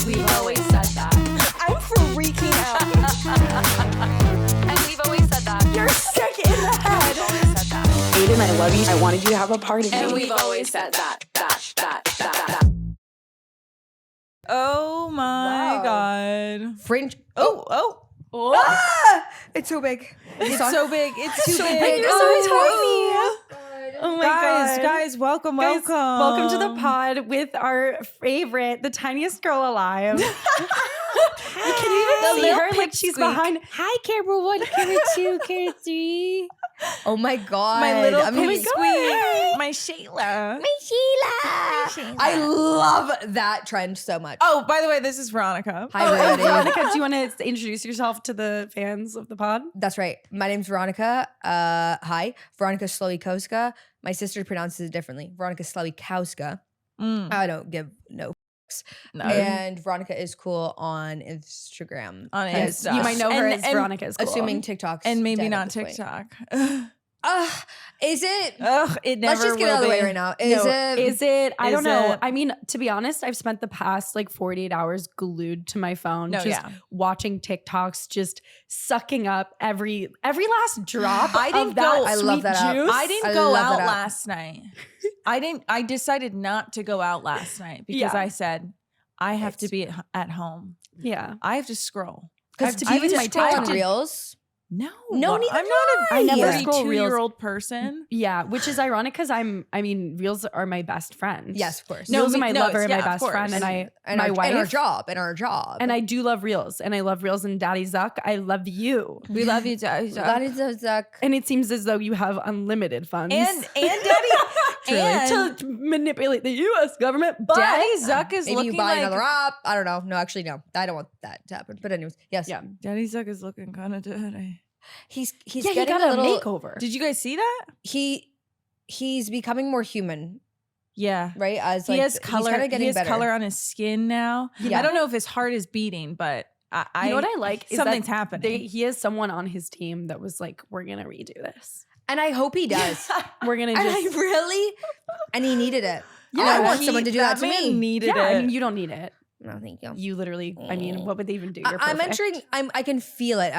We've always said that. I'm freaking out. And we've always said that. You're sick in the head. We've always said that. Aiden, I love you. I wanted you to have a part of And me. we've always said that. Oh my Wow. God. Fringe. Oh. Ah! It's so big. It's so big. It's too big. big. You're so Oh my Guys, welcome. Guys, welcome to the pod with our favorite, the tiniest girl alive. Can you even see little her? Like pip she's squeak. behind. Hi, camera 1, camera 2, camera 3. Oh my god. My little I'm gonna pip be- squeak. My Shayla. I love that trend so much. Oh, by the way, this is Veronika. Hi, Veronika. Veronika, do you want to introduce yourself to the fans of the pod? That's right. My name's Veronika. Hi. Veronika Slowikowska. My sister pronounces it differently. Veronika Slowikowska. I don't give no. No. And Veronika is cool on Instagram. On Yes, Insta. You might know her And- as and Veronika is cool. Assuming TikTok's and maybe dead at not this point. TikTok. Is it? Ugh, it never Let's just get it out of the way right now. Is it? Is it? I don't Is know. it? I mean, to be honest, I've spent the past like 48 hours glued to my phone, No, just yeah. watching TikToks, just sucking up every last drop. I didn't of that go- I sweet love that app. juice. I didn't I go love out that app. last night. I decided not to go out last night because Yeah. I said I have to be at home. Yeah. I have to scroll. Because to do be you with even my scroll on TikTok. Reels? No, No, neither I'm do not a I never Yeah. scroll Reels. 32-year-old person. Yeah, which is ironic because Reels are my best friend. Yes, of course. No, Reels are me- my no, lover and yeah, my of best course. friend, and And my our, wife. and our job. And our job. And I do love Reels, and I love Reels and Daddy Zuck. I love you. We love you, Daddy. That is a Zuck. And it seems as though you have unlimited funds. And Daddy and to manipulate the U.S. government, but Daddy Zuck is Maybe looking you buy like another app. I don't know. No, actually, no. I don't want that to happen. But anyways, yes. Yeah. Daddy Zuck is looking kind of dirty. He's yeah, he getting got a a little. makeover. Did you guys see that? He's becoming more human, Yeah. right? As He like has color. He's kind of getting he has better. color on his skin now. Yeah. I don't know if his heart is beating, but You know what I like is something's that happening. he has someone on his team that was like, "We're gonna redo this. And I hope he does. We're gonna And just." I really, and he needed it. Yeah, and I want He- someone to do that to man me. Needed yeah, it. I mean, you don't need it. No, thank you. You literally. I mean, what would they even do? You're I'm perfect. entering. I can feel it.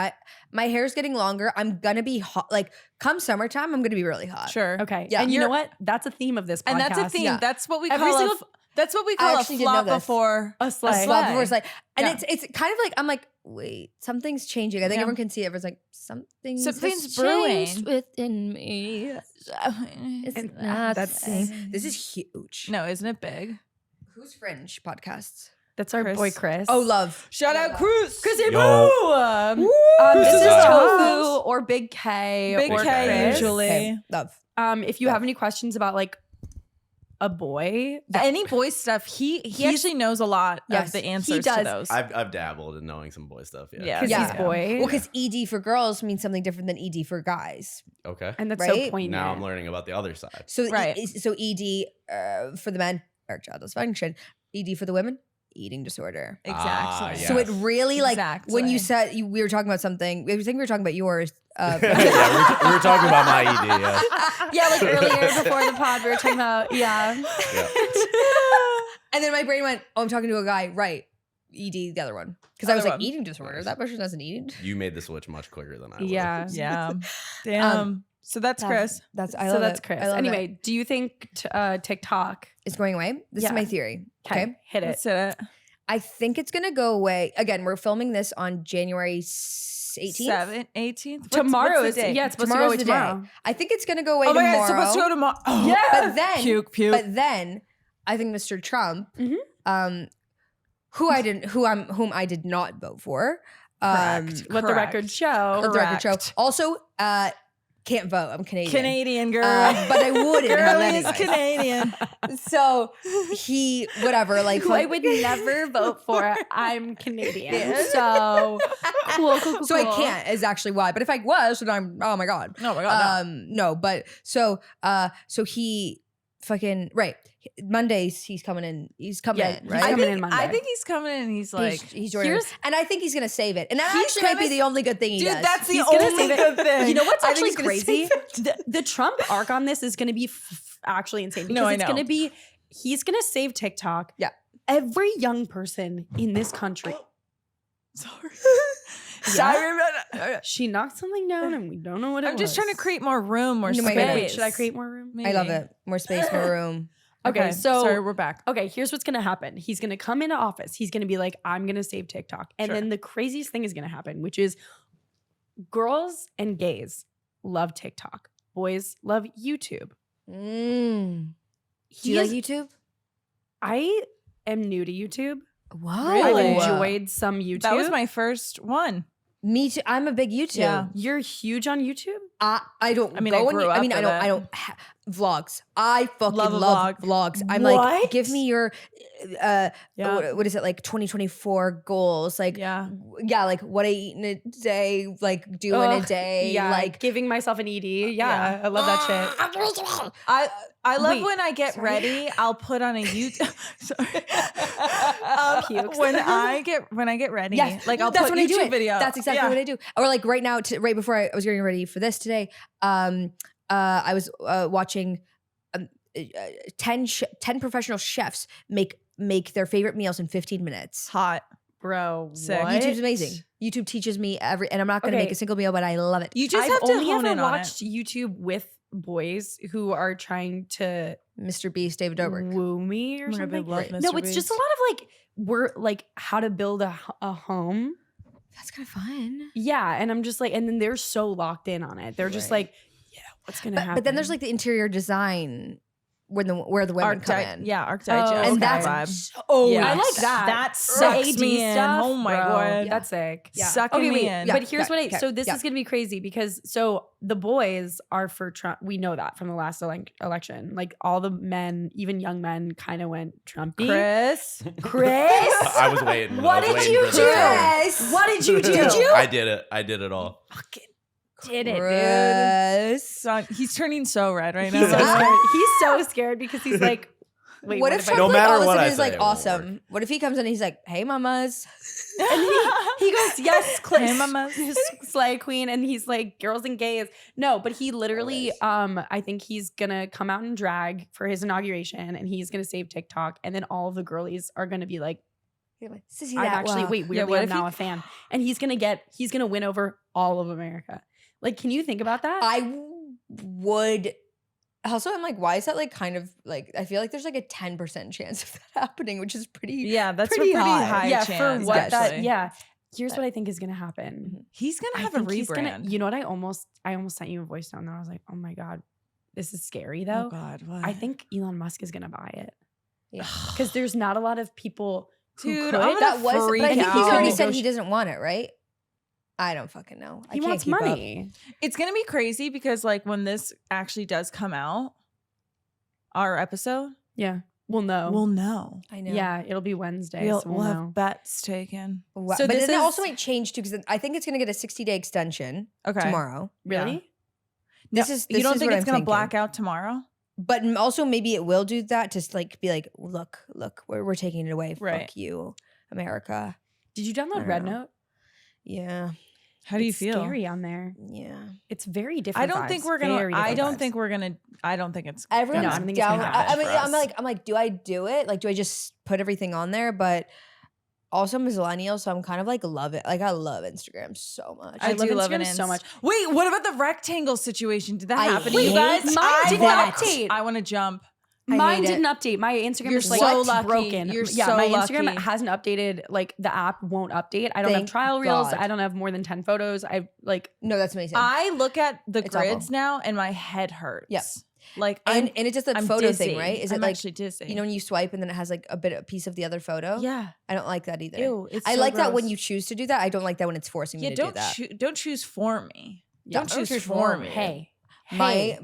My hair's getting longer. I'm gonna be hot. Like come summertime, I'm gonna be really hot. Sure. Okay. Yeah. And you know You're- what? That's a theme of this podcast. And that's a theme. Yeah. That's what we Every call single- that's what we I call a actually didn't know flop this. before A slay. Slap before it's like, and Yeah. it's kind of like I'm like, wait, something's changing. I think Yeah. everyone can see it. Everyone's like, something's Something's changed brewing. within me. It's And not the that's- same. This is huge. No, isn't it big? Who's Fringe podcasts? That's our Chris. boy Chris. Oh, love. Shout out Cruz. Chris Yo. This This is is us. Tofu or Big K. Big or K Chris. usually. Okay, love. If you have any questions about like a boy, Any boy stuff, he actually knows a lot Yes, of the he answers does. to those. I've dabbled in knowing some boy stuff. Yeah. Yeah. because Yeah. he's boy, Well, because ED for girls means something different than ED for guys. Okay. and that's so right? poignant. Now I'm learning about the other side. So Right. so ED for the men, erectile dysfunction. ED for the women, eating disorder. Exactly. Yeah. So it really like when you Exactly. said we were talking about something. I think we were talking about yours. Yeah, we were talking about my ED. Yeah. Yeah, like earlier before the pod, we were talking about Yeah. And then my brain went, "Oh, I'm talking to a guy, right?" ED, the other one, because I was Other like, one. eating disorder. Nice. That person doesn't eat. You made the switch much quicker than I would. yeah. Yeah. Damn. So that's Chris. That's I So love that's it. Chris. I love Anyway, it. do you think TikTok? It's going away. This Yeah. is my theory. Okay, Hit it. Let's hit it. I think it's gonna go away. Again, we're filming this on January 18th. 18th. Tomorrow what's is the date? it's supposed Tomorrow's to the go away tomorrow. day. I think it's gonna go away Oh my tomorrow. god, it's supposed to go tomorrow. Oh. Yeah. But then, Puke, puke. but then, I think Mr. Trump, Mhm. whom I did not vote for, Correct. Let the record Correct. show. let the record show. Correct. Also, can't vote. I'm Canadian. Canadian girl. But I wouldn't have Girl is anyways. Canadian. So he, whatever, like Who I would never vote for. I'm Canadian. So cool. So I can't is actually why. But if I was, then I'm, oh my God. Oh my god. No, but so he fucking, right. Mondays he's coming in. He's coming Yeah, in, he's right? coming in Monday. I think he's coming in and he's like, he's joining. here's- And I think he's gonna save it. And that He's actually might be gonna- the only good thing he dude, does. that's the He's gonna only save it. good thing. You know what's I think actually he's gonna crazy? save The Trump arc on this is going to be actually insane because No, I it's know. going to be he's going to save TikTok. Yeah. every young person in this country. Sorry. She knocked something down and we don't know what it was. I'm just trying to create more room, more No, space. my God. Wait, should I create more room? I love it. More space, more room. Okay, so sorry, we're back. okay, here's what's gonna happen. He's gonna come into office. He's gonna be like, I'm gonna save TikTok. And Sure. then the craziest thing is gonna happen, which is girls and gays love TikTok. Boys love YouTube. Do you like YouTube? I am new to YouTube. Wow. Really? I've enjoyed some YouTube. That was my first one. Me too. I'm a big YouTube. Yeah. You're huge on YouTube? I don't. I mean, go I grew on, up I mean, I with don't. it. I don't. Vlogs. I fucking Love a love vlog. vlogs. I'm like, What? give me your, Yeah. what is it like? 2024 goals. Like, Yeah. like what I eat in a day. Like do in a Ugh, day. Yeah, like giving myself an ED. Yeah, I love that shit. I love Wait, when I get ready. I'll put on a YouTube. Sorry. Pukes. when I get ready, Yes, like I'll that's put when I do YouTube it. video. That's exactly Yeah. what I do. Or like right now, right before I was getting ready for this today, I was watching 10 professional chefs make their favorite meals in 15 minutes. Hot. Bro, Sick. what? YouTube's amazing. YouTube teaches me and I'm not going to Okay. make a single meal, but I love it. You just I've have to only hone ever in on watched YouTube with boys who are trying to Mr. Beast, David Dobrik. woo me or it. something. Love No, Mr. it's just a Beast. lot of like we're like how to build a home. That's kind of fun. Yeah, and I'm just like, and then they're so locked in on it. They're just Right. like, yeah, what's gonna happen? But then there's like the interior design where the women Arc come Di- in. Yeah, Arc Oh, Digest. okay. And kind that's of vibe. oh, Yeah. I like yes. that. That The sucks AD me in. stuff, Oh my bro, God. that's sick. Yeah. Sucking Okay, me wait, in. Yeah. but here's what I. okay, So this yeah. is gonna be crazy because so the boys are for Trump. We know that from the last election. Like all the men, even young men, kind of went Trumpy. Chris. I was waiting. What I was did waiting you for do? this. What did you do? Did you? I did it. I did it all. Fucking did it, dude. Chris. Son, he's turning so red right He's so now. scared. He's so scared because he's like, wait, What if I Trump No like, matter all of a what sudden I is say, like it won't awesome? work. What if he comes in and he's like, "Hey, mamas." And he goes, yes, Hey, mama. Slay Queen, and he's like, girls and gays. No, but he literally, I think he's gonna come out in drag for his inauguration, and he's gonna save TikTok, and then all of the girlies are gonna be like, Sissy I'm that actually walk. wait, Yeah, weirdly, what I'm if now he- a fan, and he's gonna win over all of America. Like, can you think about that? I would. Also, I'm like, why is that like kind of like? I feel like there's like a 10% chance of that happening, which is pretty. Yeah, that's Pretty a pretty high. high yeah, chance. for what that? actually. Yeah. Here's what I think is gonna happen. He's gonna I have a think he's gonna. rebrand. You know what? I almost sent you a voice note, and I was like, oh my god, this is scary though. Oh God, what? I think Elon Musk is gonna buy it Yeah. because there's not a lot of people who Dude, could. I'm gonna That was. But freak I think he's out. already said he doesn't want it, right? I don't fucking know. I he can't wants keep up. money. It's gonna be crazy because like when this actually does come out, our episode, Yeah, we'll know. we'll know. I know. Yeah, it'll be Wednesday, We'll, so we'll we'll have know. bets taken. Wow. So but this then it also is- might change too because I think it's going to get a 60-day extension Okay. tomorrow. Really? This No, is. you don't is think what it's I'm gonna thinking. black out tomorrow? But also maybe it will do that to like be like, look, we're taking it away. Right. Fuck you, America. Did you I download don't Red know. Note? Yeah, How do you It's feel? Scary on there. yeah. It's very different. I don't think vibes, we're gonna. very I different don't vibes. think we're gonna. I don't think it's. Everyone's No, I gonna don't think it's gonna down. happen I mean, for us. I'm like, do I do it? Like, do I just put everything on there? But also, I'm a millennial, so I'm kind of like love it. Like, I love Instagram so much. I love do love Instagram it so much. Wait, what about the rectangle situation? Did that I happen to you hate guys? mine I didn't want- update. I want to jump. I Mine hate didn't it. update. My Instagram You're is like so lucky. broken. You're yeah, so my Instagram lucky. hasn't updated. Like the app won't update. I don't have Thank trial reels. God. I don't have more than 10 photos. I like No, that's amazing. I look at the It's grids awful. now and my head hurts. Yep. Like and it's just a I'm photo dizzy. thing, right? Is I'm it like actually dizzy? you know when you swipe and then it has like a piece of the other photo? Yeah. I don't like that either. Ew. It's I so like that when gross. you choose to do that. I don't like that when it's forcing me Yeah. to do Don't that. don't choose for me. Yeah, Don't choose for me. Hey, My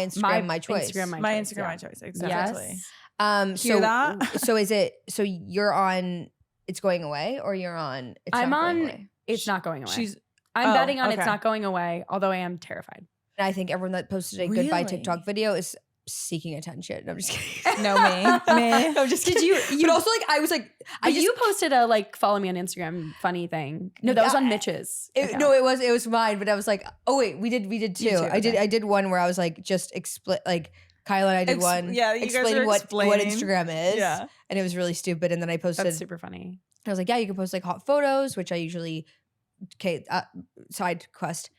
Instagram, my choice. Instagram, My choice, Instagram, yeah. my choice. Exactly. Yes. Hear So that? so is it? So you're on? It's going away, or you're on? It's I'm not going on. away? It's not going away. She's I'm oh, betting on it's okay. not going away. Although I am terrified. And I think everyone that posted a goodbye Really? TikTok video is seeking attention. No, I'm just kidding. no me. Me. I'm just kidding. But also like I was like You posted a like follow me on Instagram funny thing. No, that was on Yeah. Mitch's. It, account. no, it was mine, but I was like, oh wait, we did too. too, I okay. did one where I was like just like Kyle and I did one. Yeah, you guys explaining were what explaining. Instagram is. Yeah. And it was really stupid. And then I posted, That's super funny. I was like, yeah, you can post like hot photos, which I usually, side quest.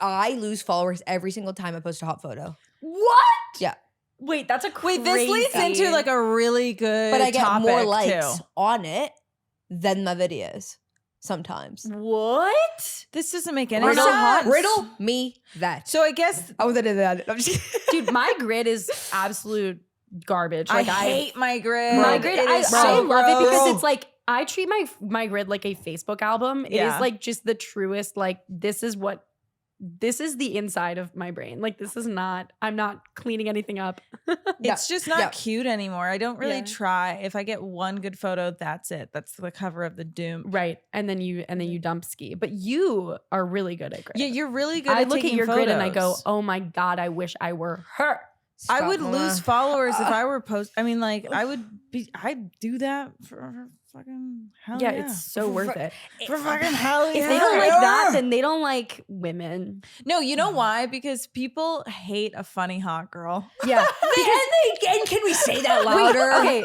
I lose followers every single time I post a hot photo. What? Yeah. Wait, that's a crazy. Wait, this leads into like a really good But I get more topic, likes too. on it than my videos sometimes. What? This doesn't make any Riddle sense. Riddle me that. So I guess I wasn't into that. I'm just kidding. Dude, my grid is absolute garbage. I Like hate my grid. my grid. It I is so love it because gross. it's like I treat my grid like a Facebook album. It Yeah. is like just the truest. Like this is the inside of my brain. Like this is not. I'm not cleaning anything up. It's just not Yeah. cute anymore. I don't really Yeah. try. If I get one good photo, that's it. That's the cover of the doom. Right, and then you dump ski. But you are really good at grid. Yeah, you're really good I at look at taking your grid and I go, photos. oh my god, I wish I were her. I Stop, would Mama. lose followers if I were I mean, like, I'd do that for fucking hell Yeah, yeah. it's so worth it. For fucking hell yeah. If they don't like that, then they don't like women. No, you know why? Because people hate a funny hot girl. Yeah. and can we say that louder? Okay.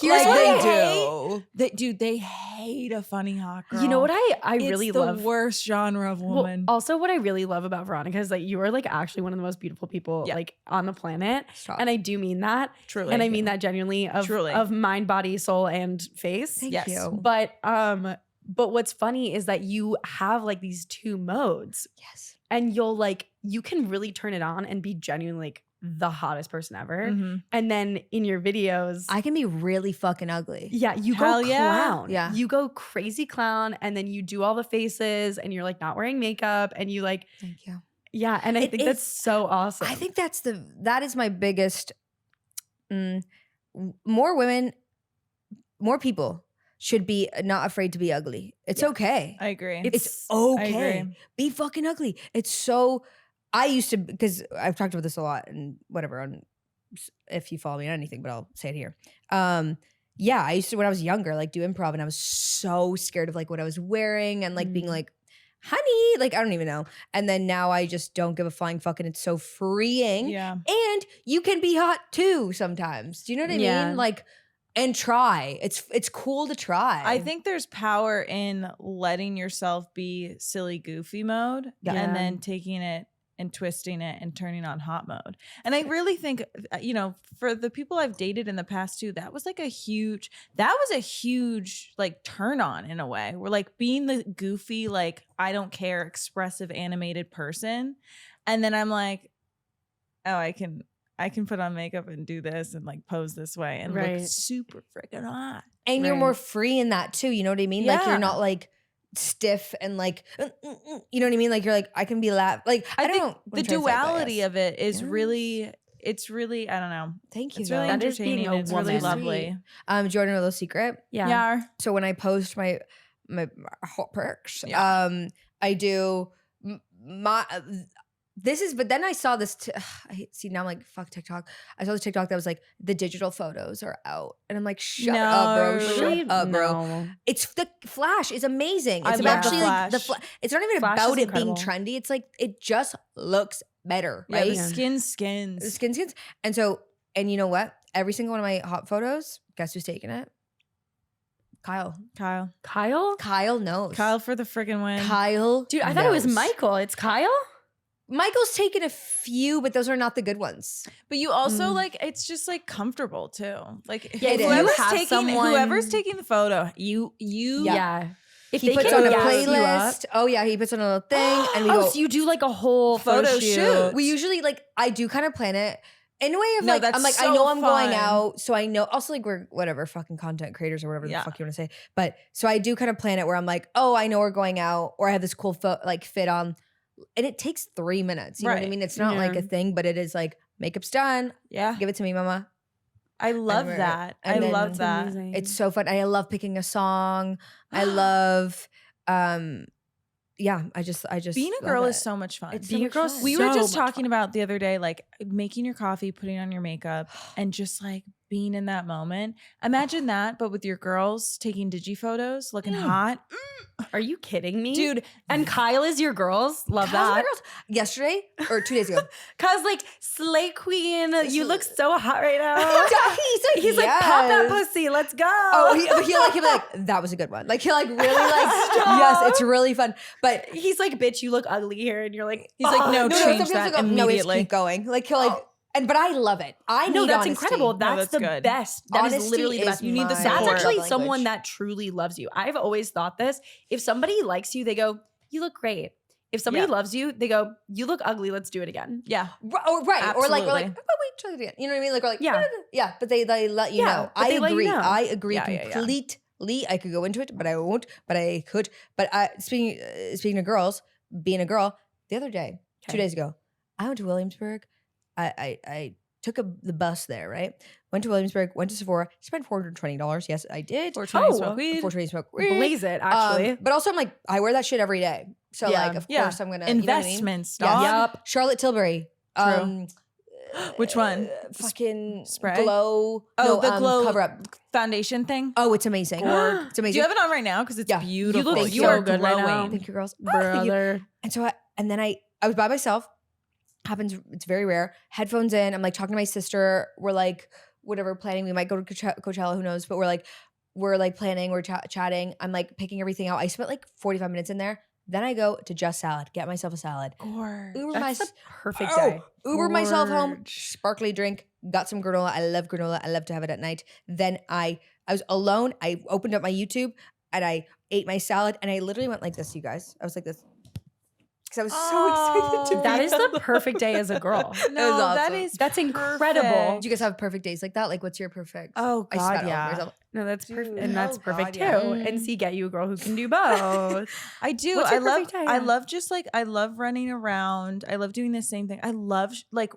Here's Like, what they they do. They hate a funny hot girl. You know what I It's really the love? worst genre of Well, woman. also, what I really love about Veronika is that you are like actually one of the most beautiful people Yeah. like on the planet, Stop. and I do mean that, Truly. and I mean that genuinely Truly. of mind, body, soul, and face. Thank Yes. you. But what's funny is that you have like these two modes, Yes. and you can really turn it on and be genuinely like the hottest person ever, Mhm. and then in your videos. I can be really fucking ugly. Yeah, you go Hell yeah. clown. Yeah. You go crazy clown, and then you do all the faces, and you're like not wearing makeup, and you like, Thank you. yeah, and I It think is- that's so awesome. I think that is my biggest. More women, more people should be not afraid to be ugly. It's okay. I agree. It's I okay. agree. Be fucking ugly. It's so. I used to, because I've talked about this a lot and whatever on if you follow me on anything, but I'll say it here. Yeah, I used to when I was younger, like do improv, and I was so scared of like what I was wearing and like being like, honey, like I don't even know. And then now I just don't give a flying fuck, and it's so freeing. Yeah. And you can be hot too sometimes. Do you know what I Yeah. mean? Like, and try. It's cool to try. I think there's power in letting yourself be silly, goofy mode Yeah. and then taking it and twisting it and turning on hot mode. And I really think, for the people I've dated in the past too, that was a huge like turn on in a way. We're like being the goofy, like, I don't care, expressive, animated person. And then I'm like, oh, I can put on makeup and do this and like pose this way and Right. look super freaking hot. and you're Right. more free in that too. You know what I mean? Like Yeah. you're not like stiff and like, you know what I mean? Like you're like, I can be like, I think don't. the duality of it is Yes. really, it's really, I don't know. Thank you. It's really though. That is being entertaining. a It's really woman. lovely. Do you want to know a little secret? yeah. So when I post my hot perks, Yeah. I do my. But then I saw this. See, now I'm like, fuck TikTok. I saw this TikTok that was like, the digital photos are out, and I'm like, shut up, bro. No. Shut Really? up, bro. No. It's the Flash is amazing. I It's love actually the like the Flash. It's not even Flash about is it being incredible. trendy. It's like it just looks better, Yeah, right? the skins. The skins. And you know what? Every single one of my hot photos, guess who's taking it? Kyle. Kyle Kyle knows. for the friggin' win. Kyle. Dude, I thought it was knows. Michael. It's Kyle? Michael's taken a few, but those are not the good ones. But you also like, it's just like comfortable too. Like Yeah, if you whoever's have taking someone- whoever's taking the photo, you Yeah. If He they puts can on a gas you up- playlist. Oh yeah, he puts on a little thing, and we Oh, go. so you do like a whole Photo photo shoot. shoot. We usually like I do kind of plan it in a way of No, like that's I'm like I so know I'm going fun. out, so I know also like we're whatever fucking content creators or whatever Yeah. the fuck you want to say. But so I do kind of plan it where I'm like, oh, I know we're going out, or I have this cool fit on, and it takes 3 minutes. You know what I Right. mean? It's not like Yeah. a thing, but it is like makeup's done. Yeah. Give it to me, mama. I love we're- that. I and then- love That's that. amazing. It's so fun. I love picking a song. I love yeah, I just Being a love girl it. is so much fun. It's so Being a much girl's fun. We so were just much talking about the other day, like making your coffee, putting on your makeup, and just like being in that moment. Imagine that, but with your girls taking digi photos, looking hot. Are you kidding me? Dude, And Kyle is your girls. Love Kyle's my that. girls. Yesterday or 2 days ago. Kyle's like, Slay Queen, you look so hot right now. He's like, pop that pussy, let's go. Oh, he'll be like, that was a good one. Like he'll like really like, yes, it's really fun. But he's like, bitch, you look ugly here. And you're like, he's like, no, change sometimes that he'll go, no, just immediately. keep going. Like he'll like, but I love it. I no, need that's honesty. incredible. That's, that's the good. best. That is Honesty literally the is best. You need the my That's support. actually love someone language. that truly loves you. I've always thought this. If somebody likes you, they go, you look great. If somebody Yeah. loves you, they go, you look ugly. Let's do it again. Yeah. Right, or like, Absolutely. we're like, oh, wait, try that again. You know what I mean? Like, we're like, Yeah. yeah. But they let you Yeah, know. but I they let you agree. know. I agree Yeah, yeah, yeah. completely. I could go into it, but I won't. But I could. But speaking of girls, being a girl, the other day, 2 days ago, I went to Williamsburg. I took the bus there, right? Went to Williamsburg, went to Sephora, spent $420. Yes, I did. 420 smoke weed. $420 smoke weed. Blaze it, actually. But also, I'm like, I wear that shit every day. So, Yeah. like, of Yeah. course, I'm going to. You know what I mean? Investments, Yeah. dog. Yep. Charlotte Tilbury. True. Which one? Fucking Spray? Glow. Oh, the Glow cover up. foundation thing. Oh, it's amazing. It's Do amazing. you have it on right now? Because it's Yeah. beautiful. look You so are good right now. glowing. Thank you, girls. Oh, thank you. Brother. And so I was by myself. Happens. It's very rare. Headphones in. I'm like talking to my sister. We're like, whatever, planning. We might go to Coachella. Who knows? But we're like planning. We're chatting. I'm like picking everything out. I spent like 45 minutes in there. Then I go to Just Salad. Get myself a salad. Gorge. Uber That's my the perfect day. Uber myself home. Gorge. Sparkly drink. Got some granola. I love granola. I love to have it at night. Then I was alone. I opened up my YouTube and I ate my salad. And I literally went like this, you guys. I was like this. Because I was so excited to be That is the perfect day as a girl. No, that awesome. is That's incredible. Do you guys have perfect days like that? Like, what's your perfect? Oh I God, spat all over yeah. myself. No, that's perfect. Dude, And that's oh perfect God, too. yeah. And see, get you a girl who can do both. I do. What's I your love. perfect day? I love just like I love running around. I love doing the same thing. I love like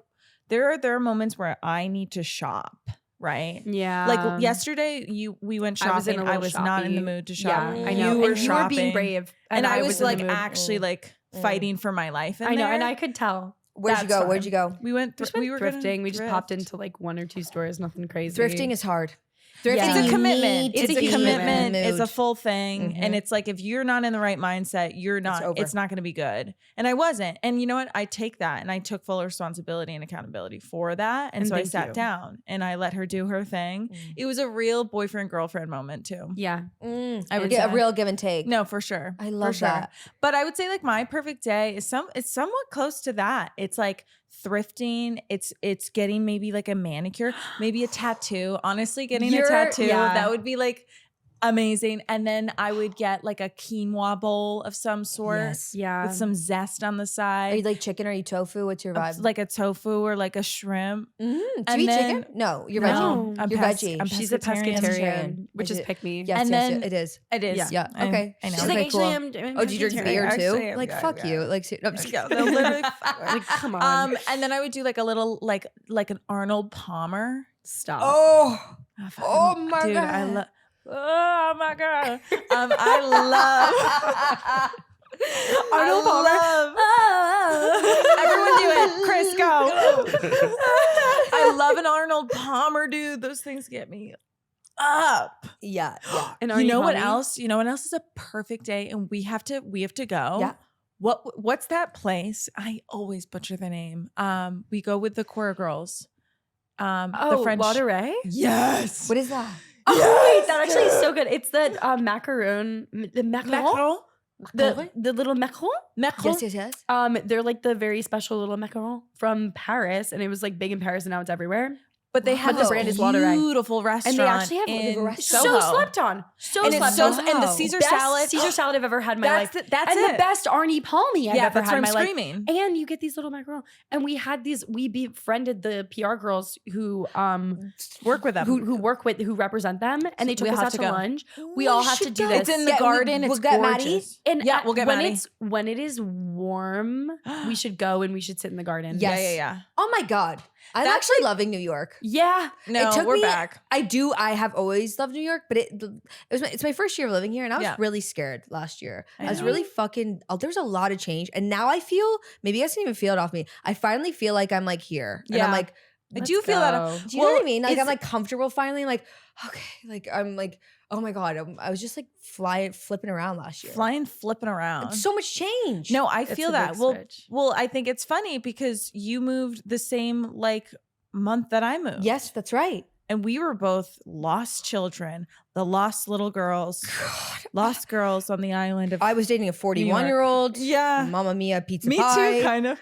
there are moments where I need to shop. Right. Yeah. Like yesterday, we went I was in shopping. a I little was not in the shoppy. mood to Yeah, shop. I know. You were and you were being shopping. brave. and I was in the like mood. actually like fighting for my life. In I know. there. And I could tell. Where'd you That's go? Where'd fine. you go? we went. We were gonna thrifting. We just popped thrift. into like 1 or 2 stores. Nothing crazy. Thrifting is hard. Yeah. Thrifting, It's a you commitment. need It's to a be in the commitment. It's a mood. full thing. Mhm. And it's like if you're not in the right mindset, you're not. over. It's not going to be good. And I wasn't. And you know what? I take that and I took full responsibility and accountability for that. And And so I thank sat you. down and I let her do her thing. It was a real boyfriend girlfriend moment too. Yeah. I would Yeah, say. a real give and take. No, for sure. I For love sure. that. But I would say like my perfect day is it's somewhat close to that. It's like thrifting. It's getting maybe like a manicure, maybe a tattoo. Honestly, getting a tattoo, that would be like amazing. And then I would get like a quinoa bowl of some sort Yes. Yeah. with some zest on the Are side. you like chicken? Are you tofu? What's your vibe? Like a tofu or like a shrimp. Do you and eat then- chicken? No, you're No. veggie. I'm You're pes- veggie. I'm She's a pescatarian. pescatarian, which Is is it- pick me. Yes, And yes, then- it is. It is. Yeah. Yeah. I- Okay. I know. She's Okay, like, cool. actually, I'm Oh, do you drink vegetarian. beer too? Actually, Like, yeah, fuck yeah. you. Like, no, I'm just Yeah, they'll literally Like, come on. and then I would do like a little like an Arnold Palmer. Stop. Oh, I fucking- Oh my dude, I God. love. Oh my god! I love Arnold Palmer. Everyone do it, Chris. Go! I love an Arnold Palmer, dude. Those things get me up. yeah, yeah. And You know what else? You know what else is a perfect day, and we have to go. Yeah. What's that place? I always butcher the name. We go with the Queer Girls. The French. Lauderay? Yes. What is that? Oh, wait, that actually is so good. It's the macaron, the macaron, Macaron? the little macaron. Macaron. Yes, yes, yes. They're like the very special little macaron from Paris, and it was like big in Paris, and now it's everywhere. But they have But the this brand is Lauderay. beautiful restaurant. And they actually have in a restaurant. Soho. So slept on, so And slept it's so on. and the Caesar Best salad. Caesar salad I've ever had in my life. That's and it. the best Arnie Palmy I've Yeah, ever that's had what in I'm my life. screaming. And you get these little macaron, and we befriended the PR girls who Work with them. who represent them, and they took We us have out to to go. lunch. We all have to should do go. this. It's in the Yeah, garden. we'll It's get Maddie. gorgeous. And Yeah, we'll get when Maddie. when it is warm, we should go and we should sit in the garden. Yes. Yeah. Oh my God. I'm That's actually loving New York. Yeah. No, It took we're me- back. I have always loved New York, but it's my first year of living here, and I was Yeah. really scared last year. I I was know. really fucking. There was a lot of change, and now I feel maybe you guys can even feel it off me. I finally feel like I'm like here, and Yeah. I'm like I do feel that. Do you know what I mean? Like I'm it's- like comfortable finally. I'm like, okay. Like I'm like, oh my God. I was just like flipping around last year. flipping around. So much change. No, I It's feel a that. big Well, switch. well, I think it's funny because you moved the same like month that I moved. Yes, that's right. And we were both lost children, the lost little girls, lost girls on the island of I was dating a 41-year-old. Yeah. Mamma mia, pizza Me pie. too, kind of.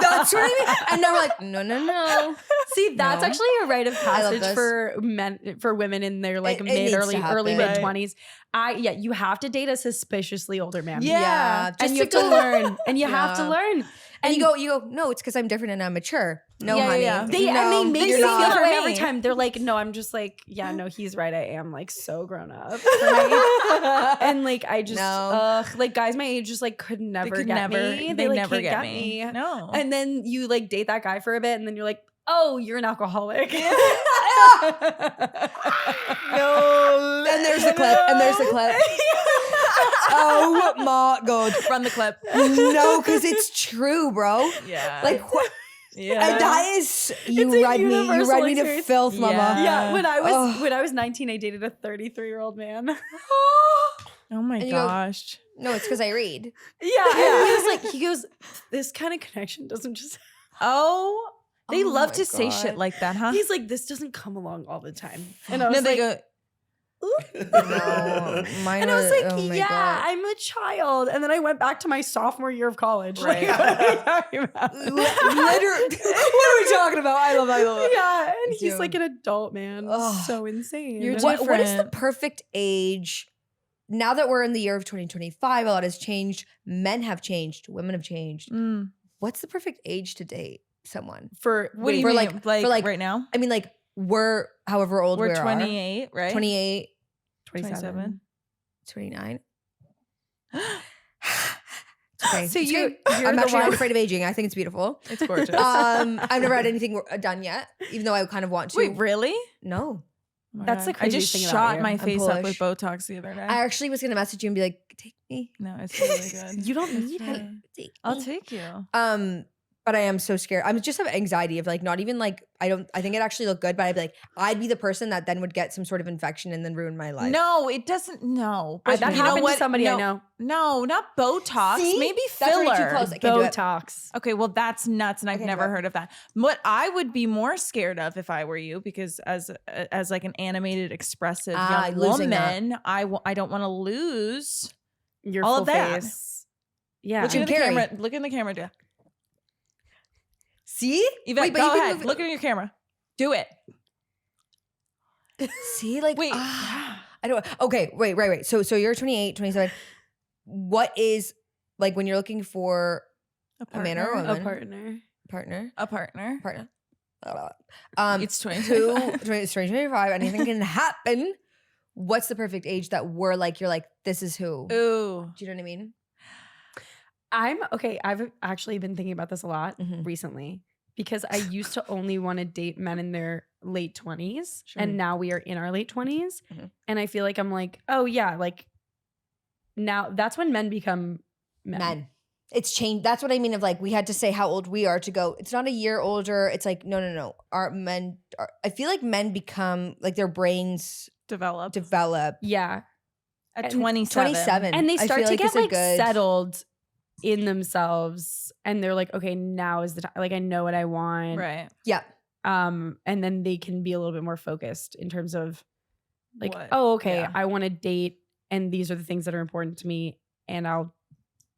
That's what I mean. And now we're like, no. See, that's No. actually a rite of I love passage this. for men, for women in their like It needs to early happen. mid Right. 20s. You have to date a suspiciously older man. Yeah. And you have to learn. And you have to Yeah. learn. And you go, no, it's because I'm different and I'm mature. No, Yeah, honey. yeah. They no, and they make you're me feel not. that way every me. time. They're like, no, I'm just like, yeah, no, he's right. I am like so grown up. Right? And like I just No. like guys my age just like could never could get never- me. they like, never can't get me. No. And then you like date that guy for a bit and then you're like, oh, you're an alcoholic. No. And there's the clip. And there's the clip. Oh my God. Run the clip. No, because it's true, bro. Yeah. Like what? yeah. And that is you It's a read me. You universal read me to experience. filth, mama. Yeah. Yeah, when Ugh. I was 19, I dated a 33-year-old man. Oh my And you go- gosh. No, it's because I read. Yeah, he goes, this kind of connection doesn't just. Oh, they Oh love my to say God. shit like that, huh? He's like, this doesn't come along all the time, and I No, was they like, go. No, mine and I was like, oh my yeah, God. I'm a child, and then I went back to my sophomore year of college. Right. Like, what are you talking about? Literally, what are we talking about? I love it. Yeah, and he's Dude. like an adult man. Ugh. So insane. You're What is the different. perfect age? Now that we're in the year of 2025, a lot has changed. Men have changed. Women have changed. Mm. What's the perfect age to date someone? for What do you For mean? like- Like, for like- right now? I mean, like we're however old We're we are. 28, right? 28, 27. 29. Okay. So it's you're good. I'm the actually not one- afraid of aging. I think it's beautiful. It's gorgeous. I've never had anything done yet, even though I kind of want to. Wait, really? No. Oh my That's God. the I craziest just thing about shot you. my I'm face up with Polish. Botox the other day. I actually was gonna message you and be like, take me. no, it's really good. You don't need Yeah. it. Take I'll me. take you. But I am so scared. I just have anxiety of like not even like I think it actually looked good, but I'd be like, I'd be the person that then would get some sort of infection and then ruin my life. No, it doesn't. No, That you know happened what? to somebody no, I know. No, not Botox. See? Maybe That's filler. already too close. I can't do it. Botox. Okay, well that's nuts, and I've Okay, never what? heard of that. What I would be more scared of if I were you, because as like an animated, expressive young losing that. woman, I don't want to lose. Your All full of that. face. Yeah. Look in the Gary. camera. Look in the camera, Jack. See? Yvette, Wait, but go you can ahead. move- Look in your camera. Do it. See, like Wait. I don't okay, wait. So you're 28, 27. What is like when you're looking for a man or a partner. woman? a partner. Partner? A partner. Partner. It's 20. It's 2025, anything can happen. What's the perfect age that we're like, you're like, this is who? Ooh. Do you know what I mean? I'm okay. I've actually been thinking about this a lot Mhm. recently because I used to only want to date men in their late 20s. Sure. And now we are in our late 20s. Mhm. And I feel like I'm like, oh, yeah, like now that's when men become men. It's changed. That's what I mean of like, we had to say how old we are to go. It's not a year older. It's like, no. Our men, I feel like men become like their brains Develop. develop. Yeah. At and 27. 27. And they I start feel to like get it's a like good- settled in themselves. And they're like, okay, now is the time. Like, I know what I want. Right. Yeah. And then they can be a little bit more focused in terms of like, What? oh, okay, Yeah. I want to date and these are the things that are important to me and I'll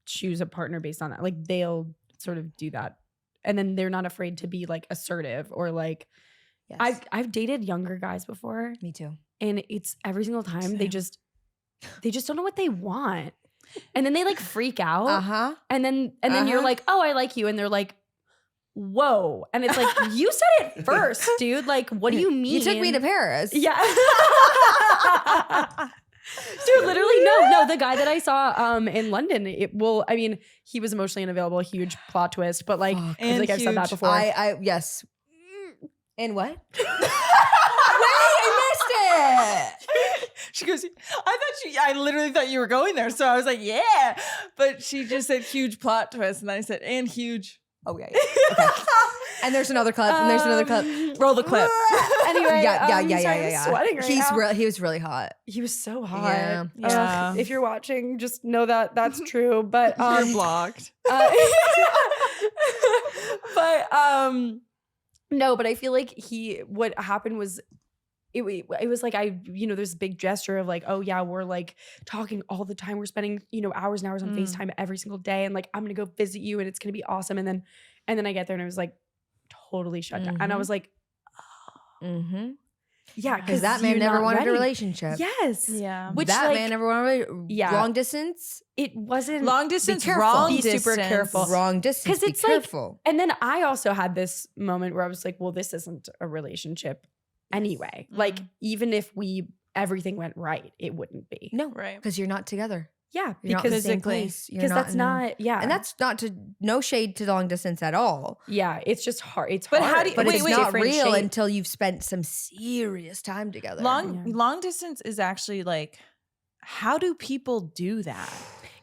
choose a partner based on that. Like they'll sort of do that. And then they're not afraid to be like assertive or like Yes. I've dated younger guys before Me too. and it's every single time they Same. just don't know what they want. And then they like freak out. Uh-huh. And then you're Uh-huh. like, oh, I like you. And they're like, whoa. And it's like, you said it first, dude. Like, what do you mean? You took me to Paris. Yeah. Dude, literally, no. The guy that I saw in London, he was emotionally unavailable, huge plot twist, but like, Fuck. I feel And like I've said that huge. before. I yes. And what? Wait, I missed it. She goes, I literally thought you were going there. So I was like, yeah. But she just said huge plot twist. And I said, and huge. Oh yeah. Okay. And there's another clip. And there's another clip. Roll the clip. Anyway, Yeah. sorry, I'm sweating right now. He was really hot. He was so hot. Yeah. Yeah. If you're watching, just know that that's true. But You're blocked. No, but I feel like what happened was it was like there's this big gesture of like, oh yeah, we're like talking all the time. We're spending, hours and hours on FaceTime every single day. And like, I'm going to go visit you and it's going to be awesome. And then I get there and it was like totally shut down. And I was like, yeah, Because that man never wanted a relationship. Yes. Yeah. Which that like, man never wanted long distance. it wasn't Long distance, careful. wrong Be super distance. careful. Wrong distance. 'Cause Be it's like- careful. And then I also had this moment where I was like, well, this isn't a relationship anyway. Like, even if everything went right, it wouldn't be. No, Right. because you're not together. Yeah, You're not in the because same physically. place. You're because that's in- not, yeah. And that's not no shade to long distance at all. yeah, it's just hard. It's But hard. how do you- But Wait, it's wait, not different real shape. until you've spent some serious time together. Long distance is actually like, how do people do that?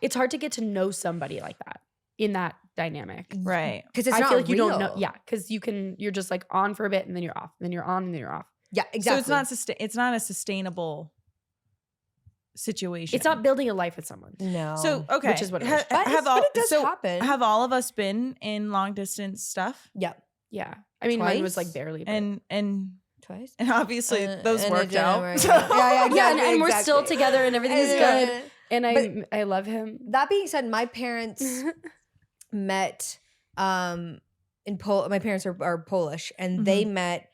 It's hard to get to know somebody like that in that dynamic. Right. Because it's I not feel like you real. don't know. Yeah, because you're just like on for a bit and then you're off. Then you're on and then you're off. Yeah, exactly. So it's not a sustainable situation. It's not building a life with someone. No. So okay, Which is what it is. But it does happen. Have all of us been in long distance stuff? Yeah. Yeah. I mean, mine was Twice? like barely. but- And Twice. obviously those And it worked didn't out. work So- out. Yeah, yeah, exactly, and we're still exactly. together and everything's Yeah. good. And I love him. That being said, my parents met in Poland. My parents are Polish, and they met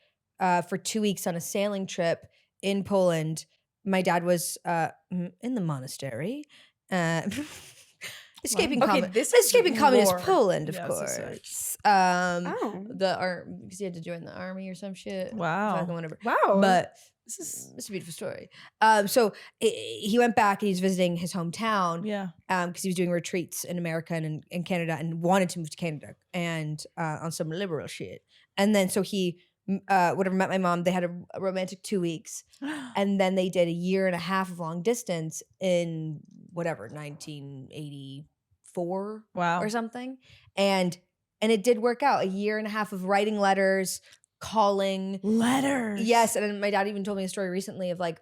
for 2 weeks on a sailing trip in Poland. My dad was in the monastery. Escaping Okay, commun- this is escaping communist more- Poland, of Yes, course. Oh. Because he had to join the army or some shit. Wow. Fucking whatever. Wow. But it's a beautiful story. So he went back and he's visiting his hometown. Yeah. Because he was doing retreats in America and in Canada and wanted to move to Canada and on some liberal shit. And then so he whatever met my mom. They had a romantic 2 weeks, and then they did a year and a half of long distance in whatever 1984 Wow. or something. And it did work out. A year and a half of writing letters, calling. Letters. Yes, and then my dad even told me a story recently of like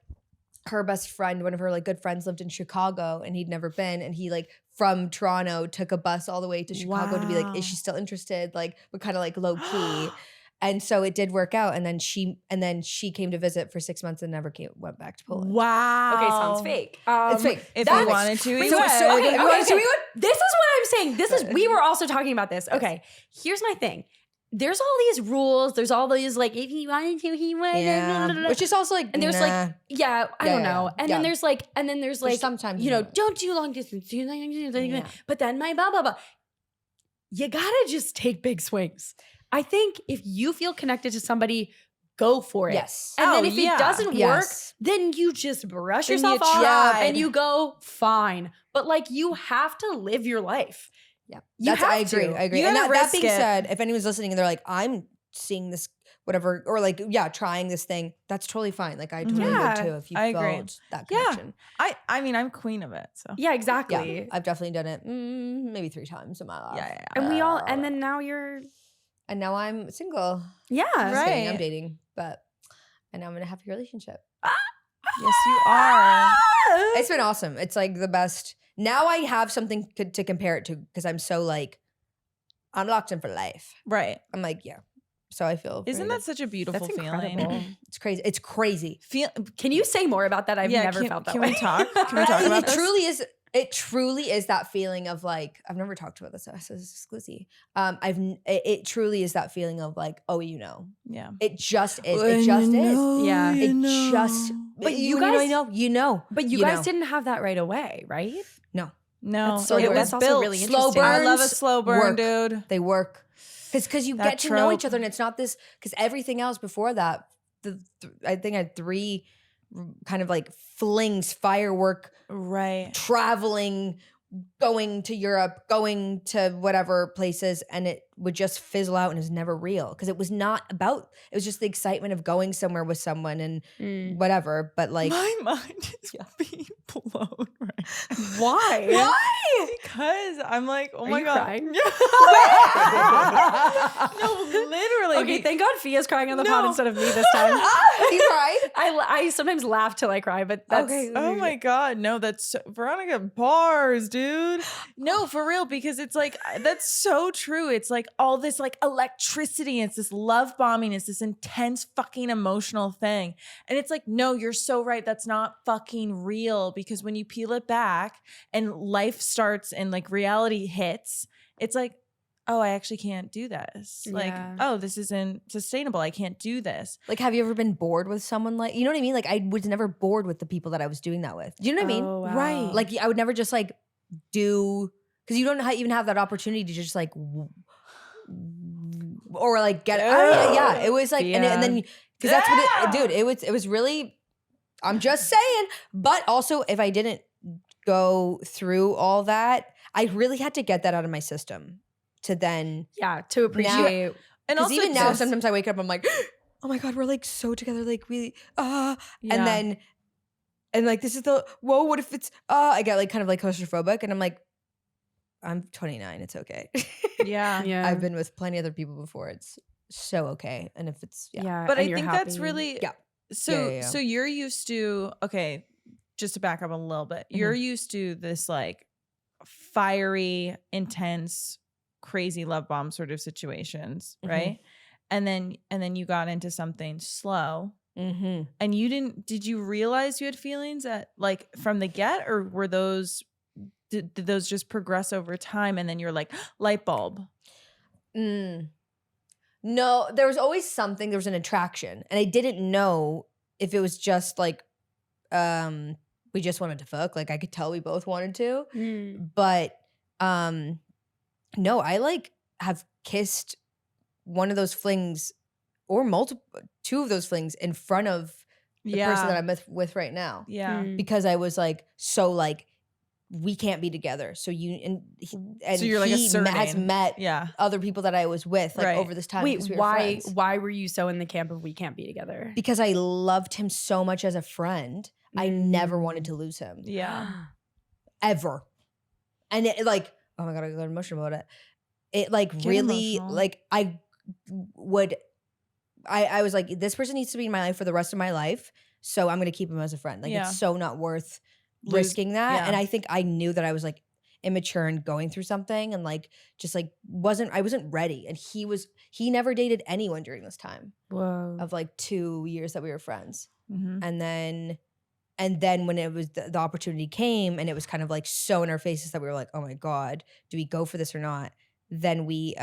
her best friend, one of her like good friends lived in Chicago and he'd never been, and he like from Toronto took a bus all the way to Chicago to be like, is she still interested? Like, but kind of like low key. And so it did work out, and then she came to visit for 6 months and never went back to Poland. Wow. Okay, sounds fake. It's fake. If That's we fake. wanted to, we So- would. so- Okay, we wanted to, we would. This is what I'm saying. We were also talking about this. Okay, here's my thing. There's all these rules. There's all these like, if he wanted to, he would. Yeah, which is also like, And there's like, yeah, I Yeah, don't yeah, know. yeah. And Yeah. then there's like, sometimes don't do long distance. Do long distance. Yeah. But then my blah, blah, blah. You gotta just take big swings. I think if you feel connected to somebody, go for it. Yes. And then Oh, if yeah. it doesn't work, Yes. then you just brush Then yourself you off tried. and you go, fine. But like, you have to live your life. Yeah, You I have agree. to. I agree. You And gotta that being risk it. said, if anyone's listening and they're like, I'm seeing this, whatever, or like, yeah, trying this thing, that's totally fine. Like, I totally Yeah, would too if you I agree. felt that Yeah. connection. I mean, I'm queen of it. So Yeah, exactly. Yeah, I've definitely done it maybe 3 times in my life. Yeah. And we all, and then now you're, And now I'm single. yeah. Just kidding, I'm Right. dating, and I'm in a happy relationship. Yes, you are. It's been awesome. It's like the best. Now I have something to compare it to because I'm so like, I'm locked in for life. Right. I'm like, yeah. So I feel. Isn't very that such a beautiful That's feeling? incredible. It's crazy. It's crazy. Can you say more about that? I've never can, felt that can way. we talk? Can we talk about It this? truly is. It truly is that feeling of like, I've never talked about this. So this is exclusive. It truly is that feeling of like, oh, you know, Yeah. it just is. It just is. Yeah. It just. But you when guys- you know. But you guys didn't have that right away, right? No, No. That's so it good. was That's also built. really Slow interesting. I love a burns slow burn, work. dude. they work because you That get to know each trope. other, and it's not this. Because everything else before that, I think I had 3 kind of like flings, firework, Right. traveling, going to Europe, going to whatever places, and it would just fizzle out and it was never real because it was not about, it was just the excitement of going somewhere with someone and whatever. But like, My mind is being blown right Why? why? because I'm like, oh Are my you God. crying? No, literally. Okay, thank God Fia's crying on the No. pod instead of me this time. You cried? I sometimes laugh till I cry, but that's Okay. Oh my God. No, that's Veronica bars, dude. No, for real, because it's like, that's so true. It's like all this like electricity. It's this love bombing. It's this intense fucking emotional thing. And it's like, no, you're so right. That's not fucking real, because when you peel it back and life starts and like reality hits, it's like, oh, I actually can't do this. Like, Yeah. oh, this isn't sustainable. I can't do this. Like, have you ever been bored with someone like, you know what I mean? Like, I was never bored with the people that I was doing that with. Do you know what I mean? Oh, wow. Right. Like, I would never just like do, because you don't even have that opportunity to just like, or like get, I don't know, yeah. It was like, and then, because that's what it, dude, it was really, I'm just saying, but also if I didn't go through all that, I really had to get that out of my system to then, Yeah, to appreciate. And because also even now, just- sometimes I wake up, I'm like, oh my God, we're like so together, like really, Yeah. and then, and like, this is the, whoa, what if it's, I get like kind of like claustrophobic, and I'm like, I'm 29, it's okay. yeah. Yeah. I've been with plenty other people before, it's so okay. And if it's, yeah. But But I and you're think that's happy. really Yeah. so Yeah. so you're used to, okay, just to back up a little bit, you're used to this like fiery, intense, crazy love bomb sort of situations, right? And then you got into something slow. Mm-hmm. And did you realize you had feelings at like from the get, or were those did those just progress over time and then you're like light bulb? No, there was always something, there was an attraction, and I didn't know if it was just like, we just wanted to fuck. Like, I could tell we both wanted to, but no, I like have kissed one of those flings or two of those flings in front of the person that I'm with right now, Yeah. because I was like, so like, we can't be together. So and So you're like he has asserting. met Yeah. other people that I was with like Right. over this time. Wait, because we were why friends. why were you so in the camp of we can't be together? Because I loved him so much as a friend. I never wanted to lose him. Yeah. Ever. And it like, oh my God, I got emotional about it. It like Get really, emotional. like I was like, this person needs to be in my life for the rest of my life. So I'm going to keep him as a friend. Like, Yeah. it's so not worth risking that. yeah. And I think I knew that I was like immature and going through something, and like, just like I wasn't ready. And he never dated anyone during this time Whoa. of like 2 years that we were friends. Mhm. And then when it was the opportunity came, and it was kind of like so in our faces that we were like, oh my God, do we go for this or not? Then we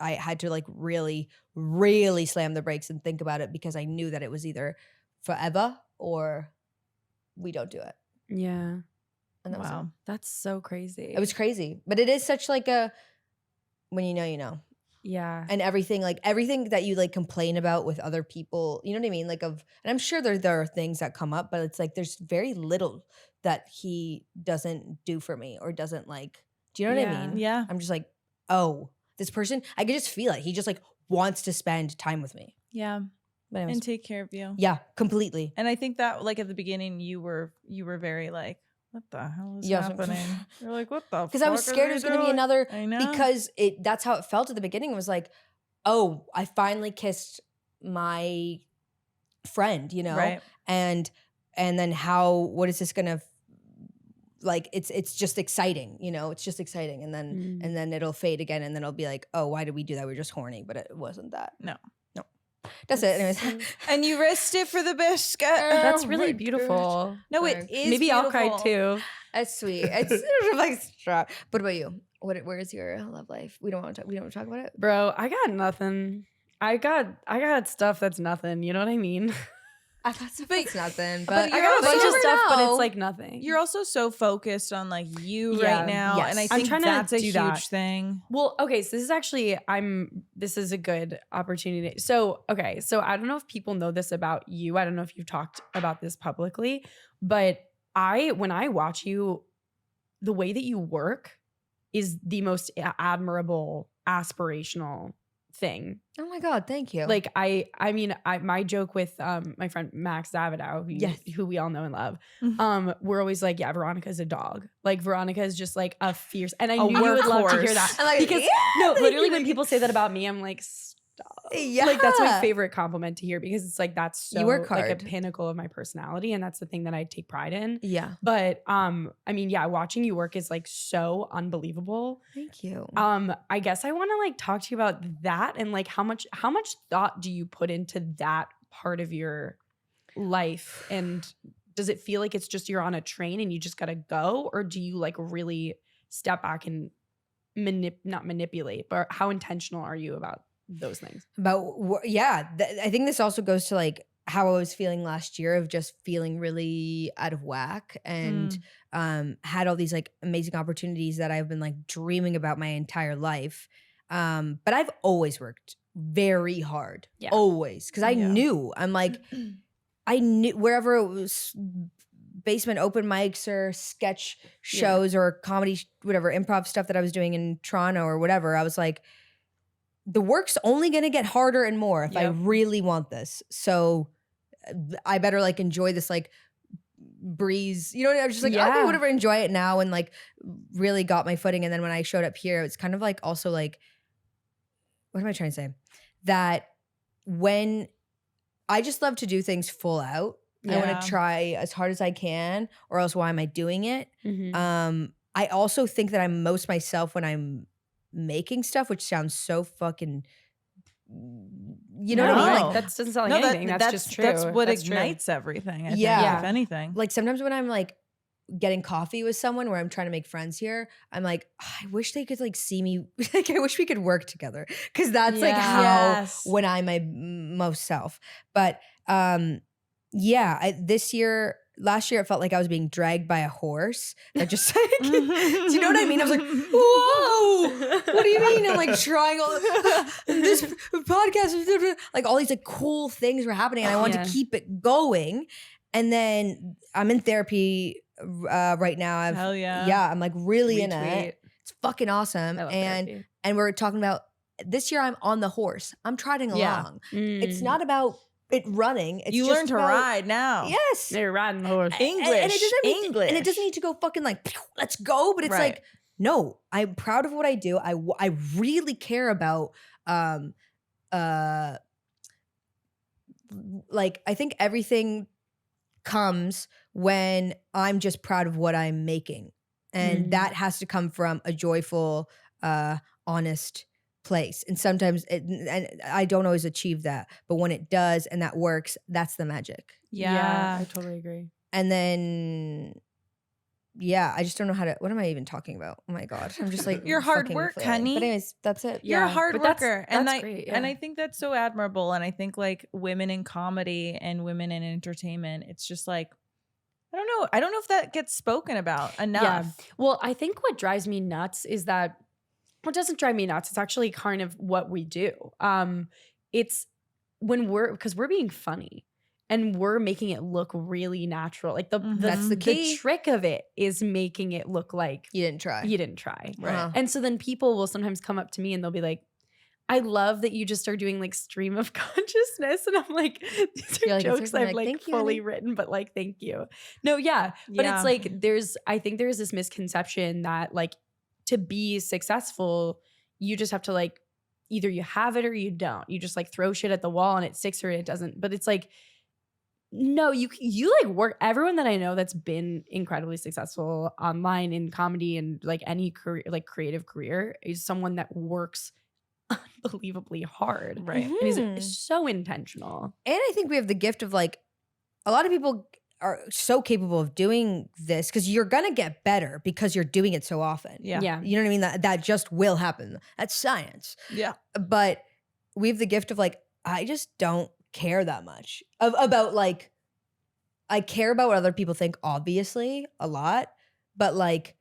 I had to like really, really slam the brakes and think about it, because I knew that it was either forever or we don't do it. Yeah. And that was Wow. That's so crazy. it. It was crazy. But it is such like a, when you know, you know. Yeah. And everything that you like complain about with other people, you know what I mean? Like and I'm sure there are things that come up, but it's like there's very little that he doesn't do for me or doesn't like, do you know what I Yeah. mean? Yeah. I'm just like, oh, this person, I could just feel it. He just like wants to spend time with me. Yeah. But anyways, And take care of you. yeah, completely. And I think that like at the beginning you were very like, what the hell is Yeah, I was like, happening? You're like, what the fuck? Because I was scared it was going to be another, I know. because that's how it felt at the beginning. It was like, oh, I finally kissed my friend, you know? Right. And then what is this going to, like, it's just exciting, you know? It's just exciting. And then it'll fade again, and then it'll be like, oh, why did we do that? We were just horny, but it wasn't that. No. That's it. Anyways. And you risked it for the biscuit. That's Oh really my beautiful. No, it Thanks. is Maybe I'll cry beautiful. too. That's sweet. It's like strong. What about you? Where is your love life? We don't want to talk about it. Bro, I got nothing. I got stuff that's nothing. You know what I mean? I thought it's nothing, but but I you're got a bunch also- of stuff, but know. it's like nothing. You're also so focused on like you Yeah. right now. Yes. And I I'm think trying to that's a do huge that. thing. Well, okay, so this is actually this is a good opportunity. So, okay, so I don't know if people know this about you. I don't know if you've talked about this publicly, but when I watch you, the way that you work is the most admirable, aspirational thing. Oh my God, thank you. Like my joke with my friend Max Davidow, who we all know and love, we're always like, yeah, Veronica's a dog. Like Veronika is just like a fierce, and I knew you would love to hear that. I'm like, Because no, literally when people say that about me, I'm like, stop. Yeah. Like that's my favorite compliment to hear, because it's like that's so You work like a hard. pinnacle of my personality, and that's the thing that I take pride in. Yeah. But I mean, yeah, watching you work is like so unbelievable. Thank you. I guess I want to like talk to you about that, and like how much thought do you put into that part of your life, and does it feel like it's just you're on a train and you just gotta go, or do you like really step back and not manipulate, but how intentional are you about those things? I think this also goes to like how I was feeling last year, of just feeling really out of whack, and had all these like amazing opportunities that I've been like dreaming about my entire life. But I've always worked very hard. Yeah. Always. Because I knew, I knew wherever it was, basement open mics or sketch shows or comedy, whatever, improv stuff that I was doing in Toronto or whatever, I was like, the work's only going to get harder and more if I really want this. So I better like enjoy this like breeze. You know what I mean? I was just like, okay, whatever, enjoy it now, and like really got my footing. And then when I showed up here, it's kind of like also like, what am I trying to say? That when I just love to do things full out. I want to try as hard as I can, or else why am I doing it? I also think that I'm most myself when I'm making stuff, which sounds so fucking, you know what I mean? Like that doesn't sound like anything. That's just true. That's what That's true. ignites everything. I think, Yeah. if anything. like sometimes when I'm like getting coffee with someone where I'm trying to make friends here, I'm like, I wish they could like see me. Like I wish we could work together, because that's like how when I'm my most self. But last year it felt like I was being dragged by a horse that just like, do you know what I mean? I was like, whoa, what do you mean? I'm like trying all this podcast, like all these like cool things were happening, and I wanted to keep it going. And then I'm in therapy right now. Hell yeah. Yeah, I'm like really in it. It's fucking awesome. I love And therapy. we're talking about this year I'm on the horse. I'm trotting along. It's not about it running. It's You just learn to about- ride now. Yes. You're riding the horse. English. And it doesn't need, English. and it doesn't need to go fucking like, pew, let's go. But it's Right. like, no, I'm proud of what I do. I really care about, like, I think everything comes when I'm just proud of what I'm making. And that has to come from a joyful, honest place. And sometimes and I don't always achieve that, but when it does and that works, that's the magic. Yeah. I totally agree. And then I just don't know how to, what am I even talking about? Oh my God. I'm just like, You're hard fucking work, flailing. honey. But anyways, that's it. You're a Yeah, hard but that's- worker. that's great, And yeah. I think that's so admirable. And I think like women in comedy and women in entertainment, it's just like, I don't know. I don't know if that gets spoken about enough. Yeah. Well, I think what drives me nuts is that what doesn't drive me nuts, it's actually kind of what we do. It's when because we're being funny and we're making it look really natural. Like That's the key. The trick of it is making it look like You didn't try. you didn't try. Right. Uh-huh. And so then people will sometimes come up to me and they'll be like, I love that you just are doing like stream of consciousness. And I'm like, these are You're like, jokes it's like, I've like "Thank you, fully honey." written, but like, thank you. No, yeah. But Yeah. it's like, I think there's this misconception that like to be successful, you just have to like, either you have it or you don't. You just like throw shit at the wall and it sticks or it doesn't. But it's like, no, you like work. Everyone that I know that's been incredibly successful online in comedy and like any career, like creative career, is someone that works unbelievably hard. Right. And is so intentional. And I think we have the gift of like, a lot of people are so capable of doing this because you're going to get better because you're doing it so often. Yeah. Yeah. You know what I mean? That just will happen. That's science. Yeah. But we have the gift of like, I just don't care that much about like, I care about what other people think, obviously, a lot. But like,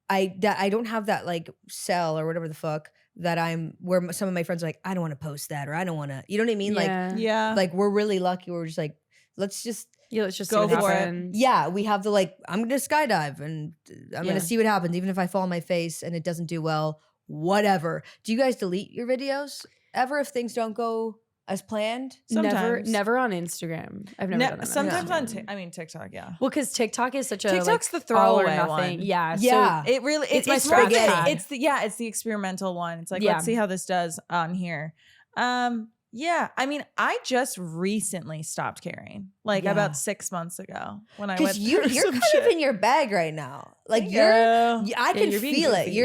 I don't have that like cell or whatever the fuck that where some of my friends are like, I don't want to post that, or I don't want to, you know what I mean? Yeah. Like we're really lucky. We're just like, let's just, Let's just Go see what for it. happens. yeah, we have the like, I'm going to skydive and I'm going Yeah. to see what happens. Even if I fall on my face and it doesn't do well, whatever. Do you guys delete your videos ever if things don't go as planned? Sometimes. Never on Instagram. I've never done that. Sometimes on Instagram. TikTok, yeah. Well, because TikTok is such a TikTok's like, the all or throwaway nothing. one. Yeah. Yeah. So It really It's my it's more spaghetti. the- it's the it's the experimental one. It's like Yeah. let's see how this does on here. Yeah, I mean, I just recently stopped caring, like Yeah. about 6 months ago when I went Because you're through some kind shit. of in your bag right now. Like Thank you're, you. I can you're being feel it. goofy.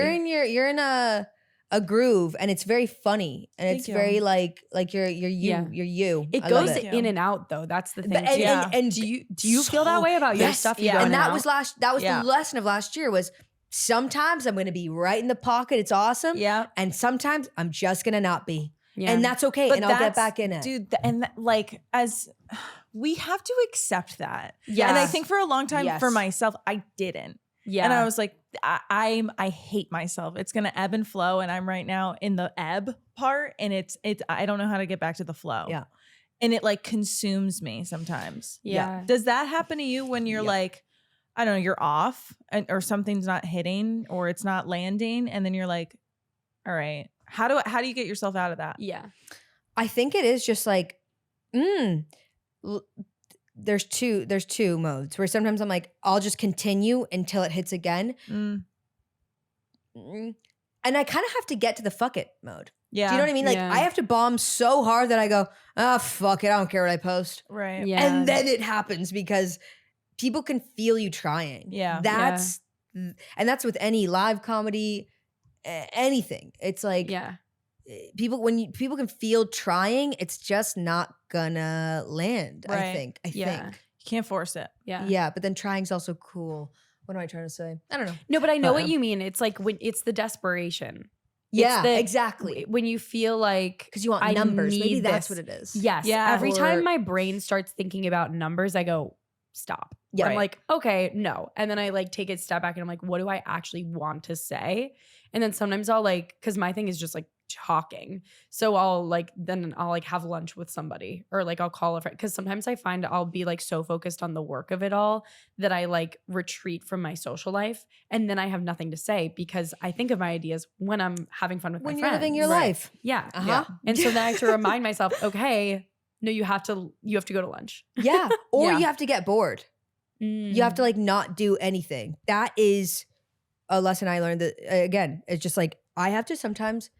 You're in a groove, and it's very funny, and Thank it's you. very like you're you. Yeah. You're you. it I love goes it. in and out though. That's the thing. But- too. Yeah. and do you feel that way about your yes, stuff? You yeah. go in And that out? was Yeah. the lesson of last year was sometimes I'm going to be right in the pocket. It's awesome. Yeah, And sometimes I'm just going to not be. Yeah. And that's okay. But And I'll get that's- back in it. dude. Like as we have to accept that. yeah. And I think for a long time for Yes. myself, I didn't. yeah. And I was like, I hate myself. It's gonna ebb and flow, and I'm right now in the ebb part, and it's I don't know how to get back to the flow. Yeah. And it like consumes me sometimes. yeah. Does that happen to you when you're Yeah. like, I don't know, you're off or something's not hitting or it's not landing, and then you're like, all right, how do you get yourself out of that? Yeah. I think it is just like, there's two modes where sometimes I'm like, I'll just continue until it hits again. Mm, And I kind of have to get to the fuck it mode. yeah. Do you know what I mean? Like Yeah. I have to bomb so hard that I go, fuck it. I don't care what I post. Right. Yeah. And then it happens because people can feel you trying. Yeah. That's and that's with any live comedy, anything. It's like yeah. people people can feel trying, it's just not gonna land. I Right. think. Yeah. You can't force it. Yeah. Yeah, but then trying's also cool. What am I trying to say? I don't know. No, but I know what Uh-uh. you mean. It's like when it's the desperation. Yeah, the- exactly. When you feel like Because you want I numbers. Maybe need that's this. what it is. yes, Yeah. every Or- time my brain starts thinking about numbers, I go, stop. Yeah. I'm Right. like, okay, no. And then I like take a step back and I'm like, what do I actually want to say? And then sometimes I'll like, because my thing is just like talking. So I'll like, then I'll like have lunch with somebody or like I'll call a friend. Because sometimes I find I'll be like so focused on the work of it all that I like retreat from my social life. And then I have nothing to say because I think of my ideas when I'm having fun with When my you're friends. living your Right. life. Yeah. Uh-huh. And so then I have to remind myself, okay, no, you have to go to lunch. Yeah. Or Yeah. you have to get bored. You have to like not do anything. That is a lesson I learned that again, it's just like I have to sometimes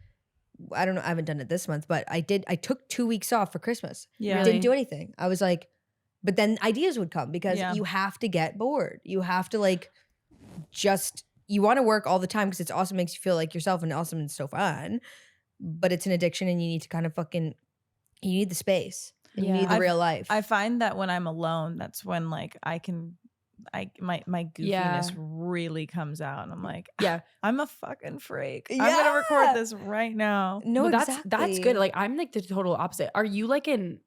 I don't know, I haven't done it this month, but I took 2 weeks off for Christmas. Yeah. Really? Didn't do anything. I was like, but then ideas would come because Yeah. you have to get bored. You have to like just you want to work all the time because it's awesome, makes you feel like yourself and awesome and so fun. But it's an addiction and you need to kind of you need the space. And you Yeah. need the real life. I find that when I'm alone, that's when like my goofiness really comes out, and I'm like, Yeah. I'm a fucking freak. I'm gonna record Yeah. this right now. no, Well, exactly. that's good. Like I'm like the total opposite. Are you like in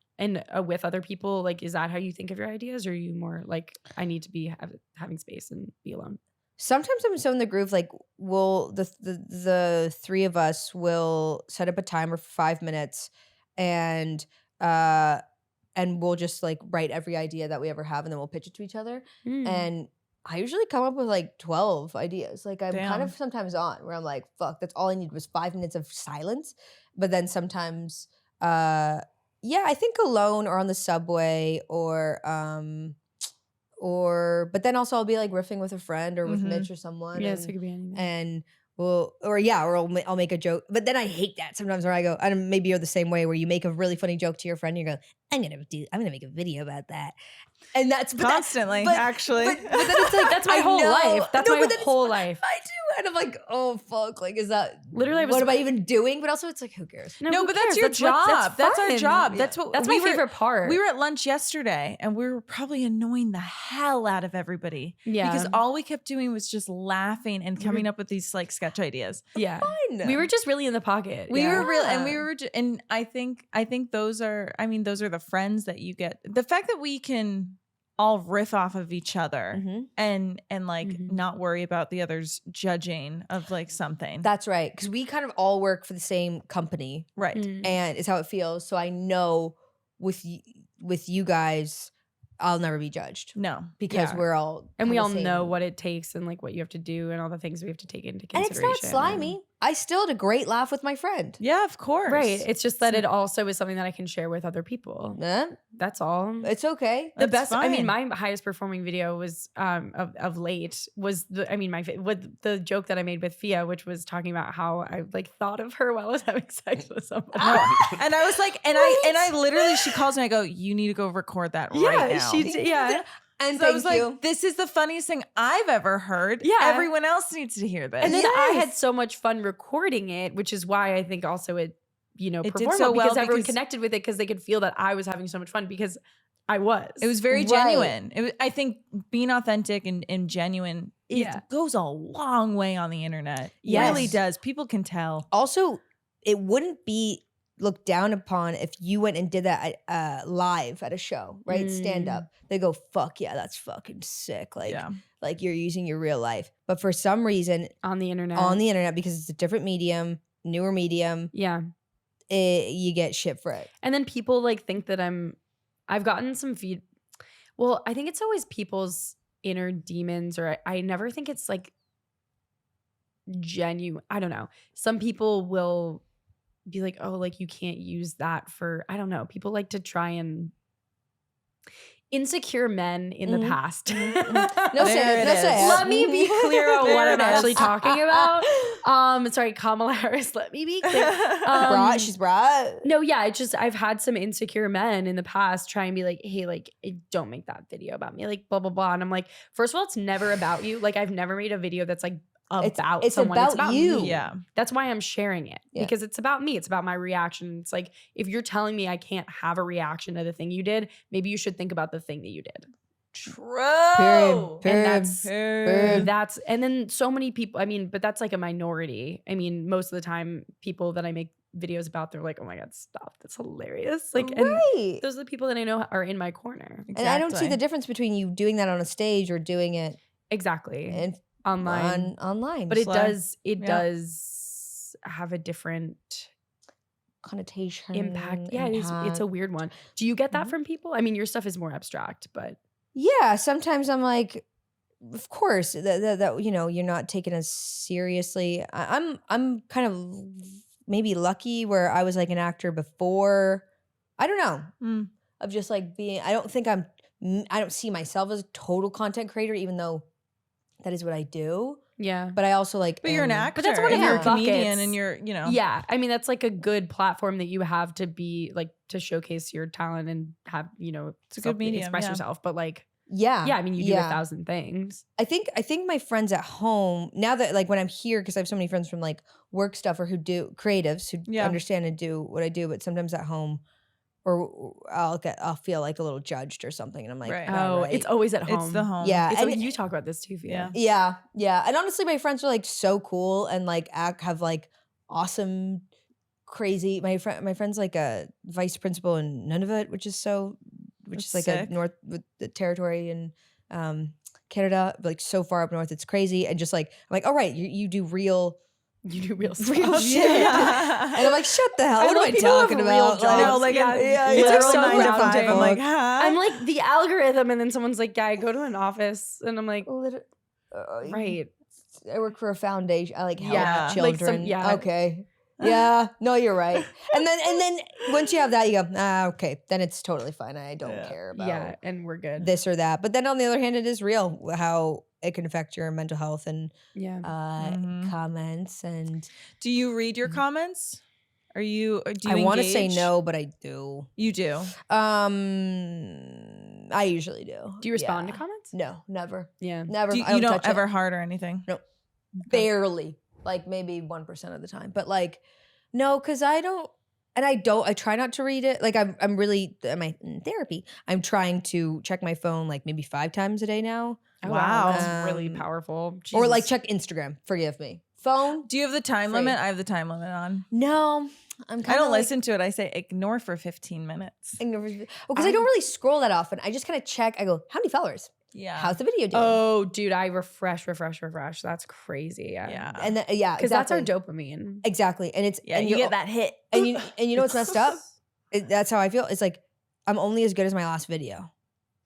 with other people? Like is that how you think of your ideas? Or are you more like I need to be having space and be alone? Sometimes I'm so in the groove, like we'll the three of us will set up a timer for 5 minutes and we'll just like write every idea that we ever have and then we'll pitch it to each other. And I usually come up with like 12 ideas. Like I'm kind Damn. of sometimes on where I'm like, fuck, that's all I need was 5 minutes of silence. But then sometimes I think alone or on the subway or but then also I'll be like riffing with a friend or with Mhm. Mitch or someone. Yes, and, it could be anything. and I'll make a joke. But then I hate that sometimes where I go, and maybe you're the same way where you make a really funny joke to your friend, and you go, I'm gonna make a video about that. And that's but that's- Constantly, but- actually. but then it's like That's my I whole know. life. That's No, my but then it's- whole life. I do. And I'm like, oh fuck, like is that Literally, I was what am I even doing? But also it's like, who cares? no, who but that's cares? your what- job. That's our fun. job. Yeah. That's what That's we my were- favorite part. We were at lunch yesterday and we were probably annoying the hell out of everybody. yeah, Because all we kept doing was just laughing and coming up with these like sketch ideas. yeah. Fine. We were just really in the pocket. We yeah. were real, and we Yeah. were, and I think those are the friends that you get. The fact that we can all riff off of each other Mhm. and like Mhm. not worry about the other's judging of like something. That's right. Because we kind of all work for the same company, right. Mm. and it's how it feels. So I know with you guys, I'll never be judged No. because Yeah. we're all And we have all the know same- what it takes and like what you have to do and all the things we have to take into And it's consideration. not slimy. I still had a great laugh with my friend. Yeah, of course. Right. It's just that it also is something that I can share with other people. That's all. It's okay. The That's best. I mean, fine. my highest performing video was of late was the. I mean, with the joke that I made with Fia, which was talking about how I like thought of her while I was having sex with somebody. And I was like, and I literally, she calls me. I go, you need to go record that right now. Yeah. And So I was thank you. like, this is the funniest thing I've ever heard. Yeah. Everyone else needs to hear this. And then I had so much fun recording it, which is why I think also it did performed so well well because everyone because- connected with it because they could feel that I was having so much fun because I was. It was very Right. genuine. I think being authentic and genuine Yeah. it goes a long way on the internet. Yes. It really does. People can tell. Also, it wouldn't be looked down upon if you went and did that live at a show, right? Stand up. They go, fuck yeah, that's fucking sick. Like you're using your real life. But for some reason on the internet. because it's a different medium, newer medium, Yeah. you get shit for it. And then people like think that I've gotten some feed. Well, I think it's always people's inner demons, or I never think it's like genuine. I don't know. Some people will be like, oh, like you can't use that for, I don't know. People like to try and insecure men in the past. No, There say it it. No, is. say it. Let me be clear on There what it I'm actually is. talking about. Sorry, Kamala Harris. Let me be clear. She's brought. No, yeah, it's just I've had some insecure men in the past try and be like, hey, like, don't make that video about me, like, blah, blah, blah. And I'm like, first of all, it's never about you. Like, I've never made a video that's like about it's someone. about It's about you. me. Yeah. That's why I'm sharing it Yeah. because it's about me. It's about my reaction. It's like, if you're telling me I can't have a reaction to the thing you did, maybe you should think about the thing that you did. True. Period. And that's and then so many people, I mean, but that's like a minority. I mean, most of the time people that I make videos about, they're like, oh my God, stop. That's hilarious. Like, and Right. those are the people that I know are in my corner. And I don't see the difference between you doing that on a stage or doing it Exactly. in, Online. online. But it Slay. does Yeah. does have a different connotation impact. Yeah, it's a weird one. Do you get that Mhm. from people? I mean, your stuff is more abstract, but Yeah, sometimes I'm like, of course, that you're not taken as seriously. I'm kind of maybe lucky where I was like an actor before. I don't know. Mm. Of just like being. I don't see myself as a total content creator, even though that is what I do. yeah. But I also like. But you're an actor. But that's one of you're your a comedian buckets. and you're, Yeah, I mean that's like a good platform that you have to be like to showcase your talent and have It's a good medium, express yeah. yourself. But like Yeah. yeah, I mean you do 1,000 things. I think my friends at home now that like when I'm here because I have so many friends from like work stuff or who do creatives who Yeah. understand and do what I do, but sometimes at home or I'll feel like a little judged or something, and I'm like, Right. "Yeah, Oh, right." it's always at home. It's the home. Yeah, It's and you talk about this too, Fia. Yeah. and honestly, my friends are like so cool and like have like awesome, crazy. My friend's like a vice principal in Nunavut, which is That's like sick. a north with the territory in Canada, like so far up north, it's crazy. And just like I'm like, all right, you do real You do real stuff. shit. Yeah. And I'm like, shut the hell. I What love am I people who have talking real about? jobs. No, like Yeah, it's it's like literal so 9 to 5. grounding. I'm like, huh? I'm like the algorithm, and then someone's like, "Yeah, I go to an office," and I'm like, "Right, I work for a foundation. I like help Yeah. Like some- children. yeah. Okay. Yeah. No, you're right. And then once you have that, you go, okay, then it's totally fine. I don't Yeah. care about yeah," and we're good. this or that. But then on the other hand, it is real how it can affect your mental health and Yeah, Mhm. comments. And Do you read your comments? Do you I want to say engage? no, but I do. You do. I usually do. do you respond Yeah. to comments? No, never. Yeah, Never. You I don't touch it. ever heart or anything? Barely, like maybe 1% of the time, but like no, because I try not to read it. Like I'm really in therapy, I'm trying to check my phone like maybe 5 times a day now, Oh, Wow. that's really Um, powerful. or like Jesus. check Instagram. Forgive me. Phone? Do you have the time Free. limit? I have the time limit on. No, I'm kind I of don't listen to it. I say ignore for 15 minutes. because I don't really scroll that often. I just kind of check. I go, how many followers? Yeah. How's the video doing? Oh, dude, I refresh. That's crazy. Yeah. And then, yeah, because that's our exactly. dopamine. Exactly, and it's Yeah, and you you're- get that hit. and you know what's messed up? That's how I feel. It's like I'm only as good as my last video.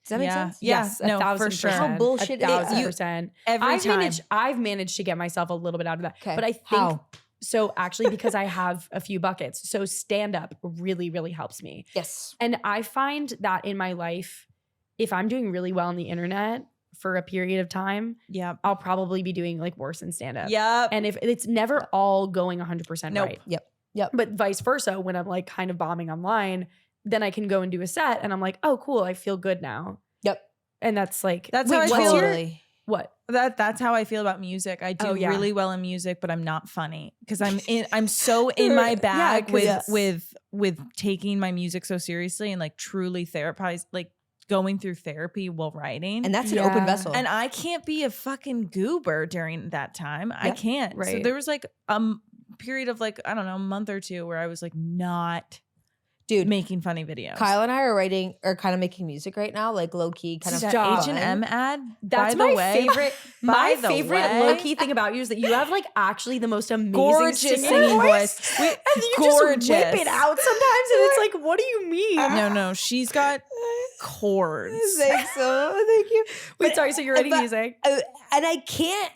Does that make Yeah. sense? Yeah, Yes, no, for 1,000%. sure. How bullshit is that? 1,000%. Every time. I've managed to get myself a little bit out of that. Okay. But I think How? So actually, because I have a few buckets, so stand up really, really helps me. Yes. And I find that in my life, if I'm doing really well on the internet for a period of time, Yep. I'll probably be doing like worse in stand up. Yep. And if it's never all going 100% Nope. right. Yep. But vice versa, when I'm like kind of bombing online, then I can go and do a set and I'm like, oh, cool, I feel good now. Yep. And that's like, That's wait, how I what's feel. your- Totally. what? That's how I feel about music. I do Oh, yeah. really well in music, but I'm not funny because I'm so in my bag 'cause with taking my music so seriously and like truly going through therapy while writing. And that's an Yeah. open vessel. And I can't be a fucking goober during that time. I Yeah, can't. So right. there was like period of like, I don't know, a month or two where I was like not Dude, making funny videos. Kyle and I are kind of making music right now, like low key, kind of Stop. H&M ad. That's by the my way, favorite. by My the favorite way- low key thing about you is that you have like actually the most amazing Gorgeous singing voice. We- And you gorgeous. just whip it out sometimes, and it's like, what do you mean? No, she's got chords. Thanks so. Thank you. Wait, But- sorry. So you're writing but- music? and I can't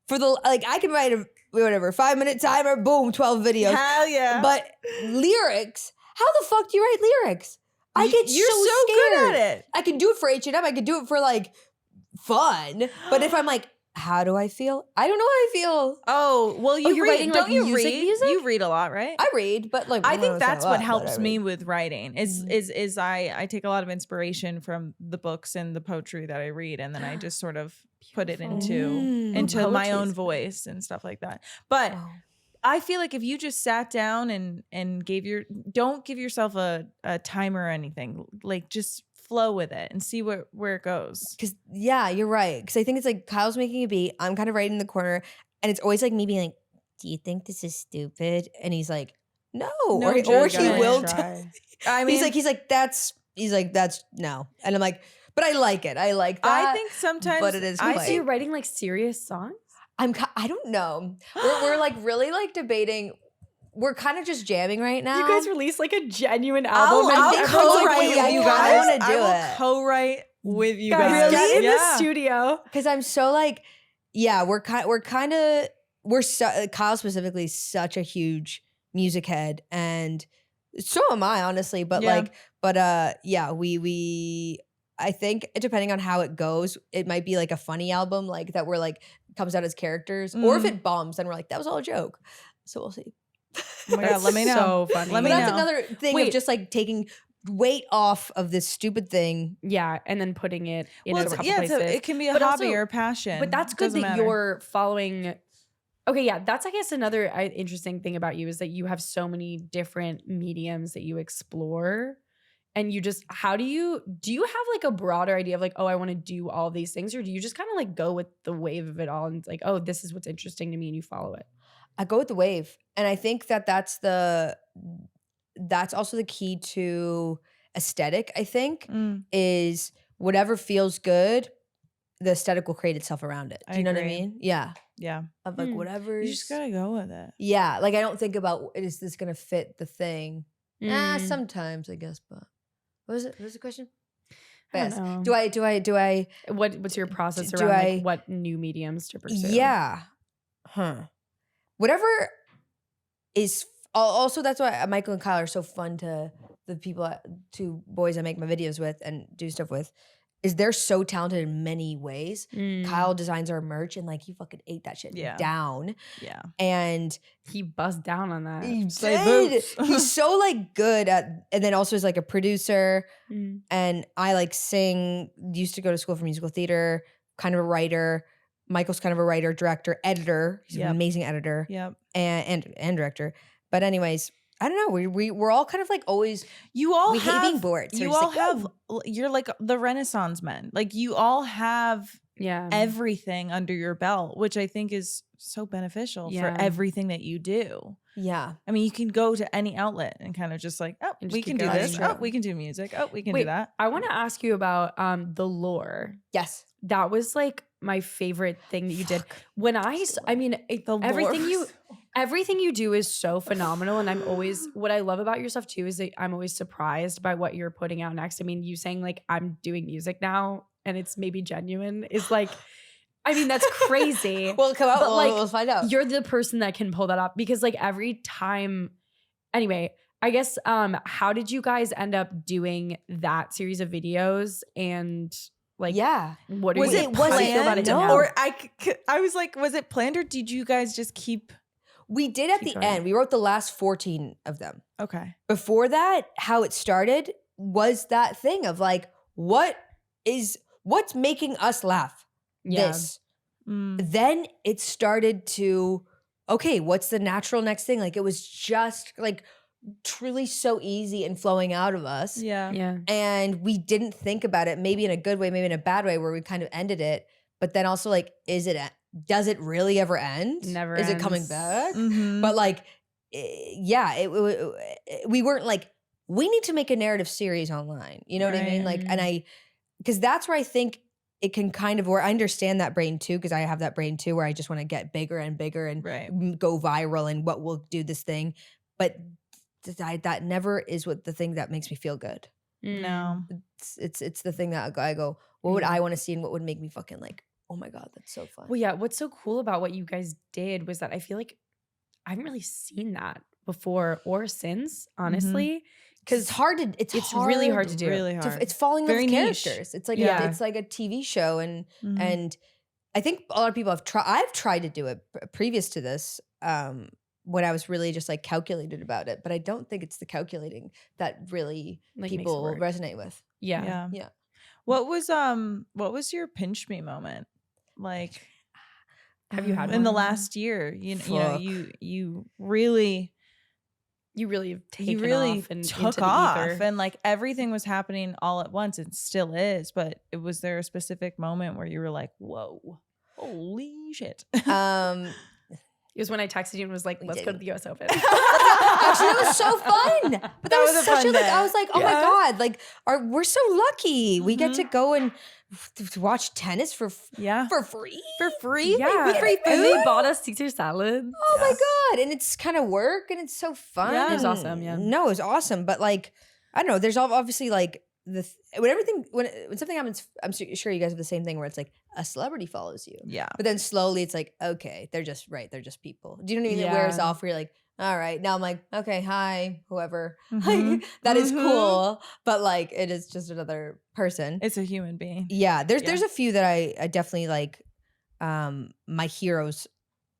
for the like I can write a whatever 5-minute timer, boom, 12 videos. Hell yeah. But lyrics, how the fuck do you write lyrics? I get You're so so scared. good at it. I can do it for H&M. I could do it for like fun. But if I'm like, how do I feel? I don't know how I feel. Oh, well, you you're read. writing, Don't like, you music read? music? You read a lot, right? I read, but like I don't think know that's a what lot, helps but I me read. with writing is I take a lot of inspiration from the books and the poetry that I read, and then I just sort of put it into my own Poetry's- voice and stuff like that. But Wow. I feel like if you just sat down and don't give yourself a timer or anything, like just flow with it and see where it goes. Because yeah, you're right. Because I think it's like Kyle's making a beat. I'm kind of right in the corner, and it's always like me being like, "Do you think this is stupid?" And he's like, "No," or he judgment. will. Try. I mean, he's like that's no, and I'm like, but I like it. I like that. I think sometimes but it is I quite- So you're writing like serious songs? I don't know. We're like really like debating. We're kind of just jamming right now. You guys release like a genuine I'll album. and everyone's like, co-write wait, with you what? guys. I wanna do I will it. co-write with you Guys, guys. get in the Yeah. studio. because I'm so like, yeah, Kyle specifically is such a huge music head, and so am I honestly. But Yeah. yeah, we I think depending on how it goes, it might be like a funny album, like that we're like comes out as characters, or if Mhm. it bombs, then we're like that was all a joke. So we'll see. Oh my God, let me know. So funny. Let But me that's know. another thing Wait. of just like taking weight off of this stupid thing. Yeah, and then putting it in Well, a it's, couple yeah, places. it can be a But hobby also- or a passion. But that's good Doesn't that matter. you're following. Okay, yeah, that's I guess another interesting thing about you is that you have so many different mediums that you explore, and you just do you have like a broader idea of like, oh, I want to do all these things, or do you just kind of like go with the wave of it all and it's like, oh, this is what's interesting to me, and you follow it? I go with the wave, and I think that's also the key to aesthetic. I think Mm, is whatever feels good, the aesthetic will create itself around it. Do I you know what I agree. mean? Yeah, yeah, of like Hmm. whatever. you just gotta go with it. Yeah, like I don't think about is this gonna fit the thing. Mm. Sometimes I guess, but what was it? What was the question? I don't Yes. know. Do I? What's your process do around I- like what new mediums to pursue? Yeah. Whatever is also that's why Michael and Kyle are so fun to the people, two boys I make my videos with and do stuff with, is they're so talented in many ways. Mm. Kyle designs our merch and like he fucking ate that shit Yeah. down. Yeah. And He buzzed down on that. he Say did. boots. He's so like good at, and then also is like a producer. Mm. And I like sing, used to go to school for musical theater, kind of a writer. Michael's kind of a writer, director, editor. He's Yep. an amazing editor Yep. and director. But anyways, I don't know. We're all kind of like always You all we hate being have. bored. So You we're just all like, have. "Ooh." You're like the Renaissance men. Like you all have Yeah. everything under your belt, which I think is so beneficial Yeah. for everything that you do. Yeah. I mean, you can go to any outlet and kind of just like, oh, And just we keep can do going. this. Oh, we can do music. Oh, we can do Wait, that. I want to ask you about the lore. Yes. That was like my favorite thing that you did. When I mean, The lore everything you do is so phenomenal, and I'm always what I love about your stuff too is that I'm always surprised by what you're putting out next. I mean, you saying like I'm doing music now and it's maybe genuine is like I mean, that's crazy. Well, come out. But, We'll find out. You're the person that can pull that off because like every time. Anyway, I guess how did you guys end up doing that series of videos and like yeah. what Was did it you how do you feel about it planned? now? Or I was like, was it planned or did you guys just keep? We did at Keep the going. end. We wrote the last 14 of them. Okay. Before that, how it started was that thing of like, what's making us laugh? Yeah. This. Mm. Then it started to, okay, what's the natural next thing? Like it was just like truly so easy and flowing out of us. Yeah. Yeah. And we didn't think about it, maybe in a good way, maybe in a bad way, where we kind of ended it. But then also like, does it really ever end? Never Is it coming ends. back? Mhm. But like, yeah, we weren't like, we need to make a narrative series online. You know what I mean? Right. Like, and because that's where I think it can kind of, where I understand that brain too, because I have that brain too, where I just want to get bigger and bigger and Right. go viral and what will do this thing. But that never is what the thing that makes me feel good. No. It's the thing that I go, what would Yeah. I want to see and what would make me fucking like, oh my God, that's so fun. Well, yeah. What's so cool about what you guys did was that I feel like I haven't really seen that before or since, honestly. Because it's hard to, It's really hard to do. Really hard. it's falling Very off niche. characters. It's like Yeah. it's like a TV show, and Mhm. and I think a lot of people have tried. I've tried to do it previous to this, when I was really just like calculated about it. But I don't think it's the calculating that really Like, makes it people work. resonate with. Yeah. Yeah. Yeah. What was your pinch me moment? Like Have you had in the one? last year? You know, Fuck. you really You really have taken he really off and took into the off ether. and like everything was happening all at once and still is, but was there a specific moment where you were like, whoa, holy shit? It was when I texted you and was like, We let's go to did. the US Open. Actually, that was so fun. But that was was a such fun a like. day. I was like, oh my Yeah. God, like, we're so lucky. We get to go and to watch tennis for Yeah. free. For free? Yeah. With free And they food? bought us Caesar salad. Oh my God. And it's kind of work and it's so fun. Yeah. It was awesome, yeah. No, it was awesome. But like, I don't know, there's obviously like when something happens, I'm sure you guys have the same thing where it's like a celebrity follows you. Yeah. But then slowly it's like, okay, they're just people. Do you know what I mean? It wears Yeah. off where you're like, all right, now I'm like, okay, hi, whoever. Mhm. Like, that is Mhm. cool. But like, it is just another person. It's a human being. Yeah, there's Yeah. a few that I definitely like. My heroes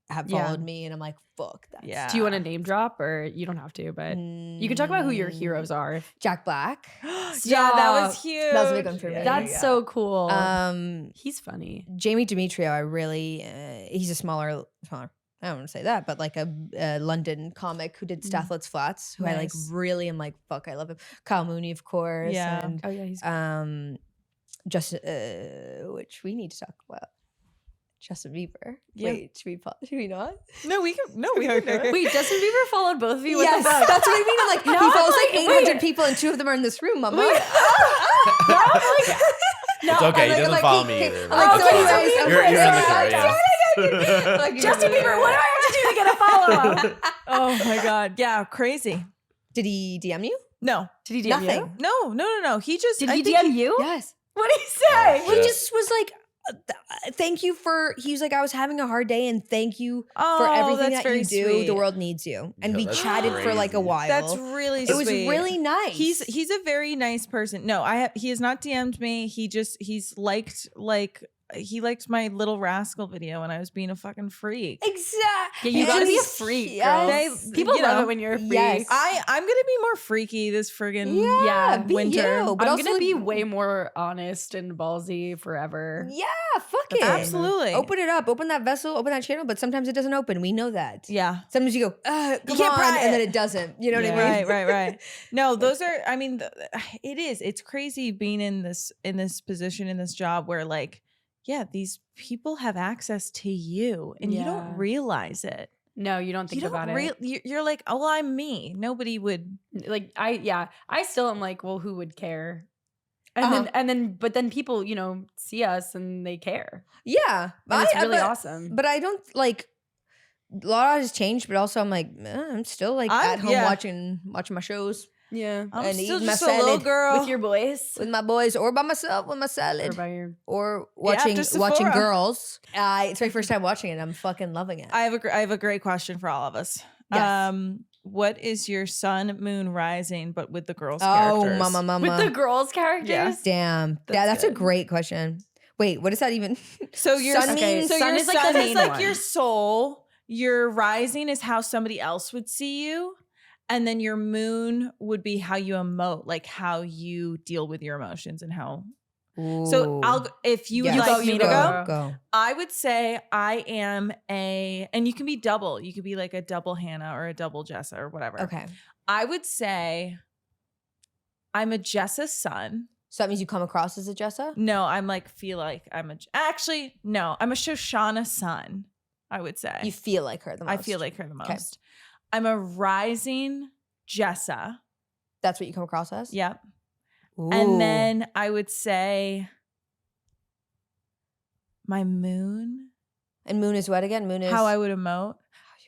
have Yeah. followed me, and I'm like, fuck that. Yeah. Do you want to name drop or you don't have to, but you can talk about who your heroes are. Jack Black. Yeah, that was Stop. huge. That was a big one for me. That's so cool. Um, He's funny. Jamie Demetrio, I really, he's a smaller. I don't want to say that, but like a London comic who did Stathlet's Flats, who I like Nice. really am like, fuck, I love him. Kyle Mooney, of course. Yeah. And Oh yeah, he's Justin, which we need to talk about. Justin Bieber. Yeah. Wait, should we not? No, we can do it. Wait, Justin Bieber followed both of you? What Yes, the fuck? that's what I mean. I'm like, No, he I'm follows like, like 800 people, and 2 of them are in this room, mama. It's okay. He I'm doesn't like, follow he- me he- either. I'm like, It's so fine. anyways, I'm You're in the like, car, yeah. Like, Justin Bieber, what do I have to do to get a follow up? Oh my God. Yeah, crazy. Did he DM you? No. Did he DM Nothing. you? No. He just Did I he think DM you? Yes. What did he say? Oh, He shit. just was like, thank you for, he was like, I was having a hard day and thank you for Oh, everything that's that you very do. sweet. The world needs you. And Yo, we that's chatted for like a crazy. while. That's really it sweet. was really nice. He's a very nice person. No, he has not DM'd me. He's liked he liked my Little Rascal video when I was being a fucking freak. exactly. Yeah, you gotta be a freak, girl. They- People you love know, it when you're a freak. yes. I'm gonna be more freaky this friggin' Yeah, be winter. you, but I'm also gonna be like- way more honest and ballsy forever. Yeah, fuck it. Absolutely. Open it up. Open that vessel. Open that channel. But sometimes it doesn't open. We know that. Yeah. Sometimes you go, come can't on, pry and then it. it doesn't. You know what I Yeah. mean? Right. No, those are. I mean, it's crazy being in this position in this job where like, yeah, these people have access to you and you Yeah. don't realize it. No, you don't think You about don't it. you're like, oh, well, I'm me. Nobody would. Like I still am like, well, who would care? And but then people, see us and they care. Yeah. And it's really but- awesome. But I don't like, a lot has changed, but also I'm like, I'm still like at home yeah. watching my shows. Yeah. I'm And still eat my just a little salad girl. With your boys. with my boys or by myself with my Or salad by your or after watching Sephora. girls. It's my first time watching it. I'm fucking loving it. I have a great question for all of us. Yes. What is your sun, moon, rising, but with the girls' Oh, characters? mama. with the girls' characters. Yeah. Damn. That's a good. great question. Wait, what is that even? So your Sun means- so sun your is like the sun is main like one. your soul. Your rising is how somebody else would see you, and then your moon would be how you emote, like how you deal with your emotions and how. So if you would Yes. like me to go, Go. I would say I am and you can be double. You could be like a double Hannah or a double Jessa or whatever. Okay. I would say I'm a Jessa sun. So that means you come across as a Jessa? No, I'm like feel like I'm actually no, I'm a Shoshana sun. I would say You feel like her the most. I feel like her the most. Okay. I'm a rising Jessa. That's what you come across as? Yep. Ooh. And then I would say my moon. And moon is what again? Moon is How I would emote.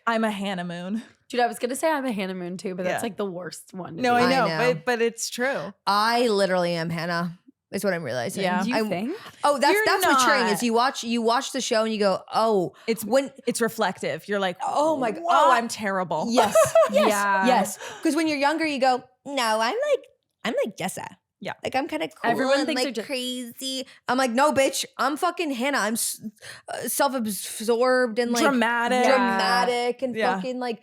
I'm a Hannah moon. Dude, I was gonna say I'm a Hannah Moon too, but that's Yeah. like the worst one. to No, be. I I know, know. but it's true. I literally am Hannah. Is what I'm realizing. Yeah. Do you I- think? Oh, that's You're maturing. not. Is you watch the show and you go, oh, It's when it's reflective. You're like, Oh my whoa, God. I'm terrible. yes, yes, Yeah. yes. Because when you're younger, you go, no, I'm like Jessa. Yeah. Like I'm kind of cool Everyone and thinks like they're crazy. I'm like, no, bitch. I'm fucking Hannah. I'm self-absorbed and like Dramatic. dramatic and Yeah. fucking like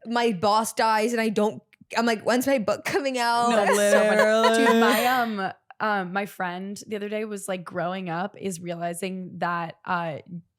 my boss dies and I don't. I'm like, when's my book coming out? No, That's so funny. literally. Dude, my friend the other day was like growing up is realizing that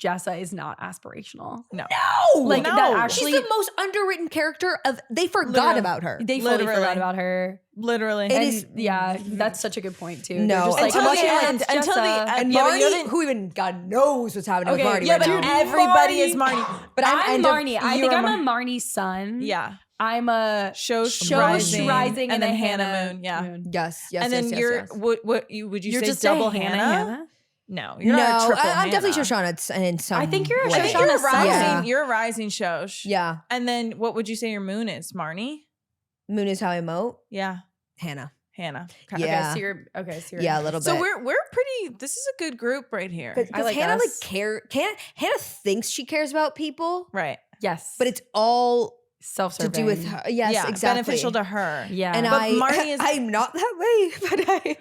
Jessa is not aspirational. No. No, Like No. that actually she's the most underwritten character of. They forgot Literally. about her. they fully Literally. forgot about her. Literally. It And is- yeah, that's such a good point too. No, They're just like, until oh, the yeah, end, it's until the Jessa. end. And Yeah, but Marnie, you didn't- who even God knows what's happening with Marnie yeah, right but now. everybody is Marnie. But I'm I Marnie. I think I'm a Marnie son. Yeah. I'm a Shosh Rising rising, and and then a Hannah Moon. Yeah. yes, yes, And then yes, you're yes. what you would you You're say just double a Hannah? No, you're no, not a triple I'm definitely Hannah. Shoshana in some. I think you're a I way. think you're a Shoshana sun. rising. Yeah. You're a rising Shosh. Yeah, And then what would you say your moon is? Marnie? Moon is how I emote. Yeah. Hannah. Hannah. Okay. Yeah. Okay, so you're Yeah, a little bit. So we're pretty. This is a good group right here. because like Hannah us. Hannah thinks she cares about people, Right. yes, but it's all to self-serving. do with her. Yes, yeah. exactly. Beneficial to her. Yeah, And But Marnie is- I'm not that way,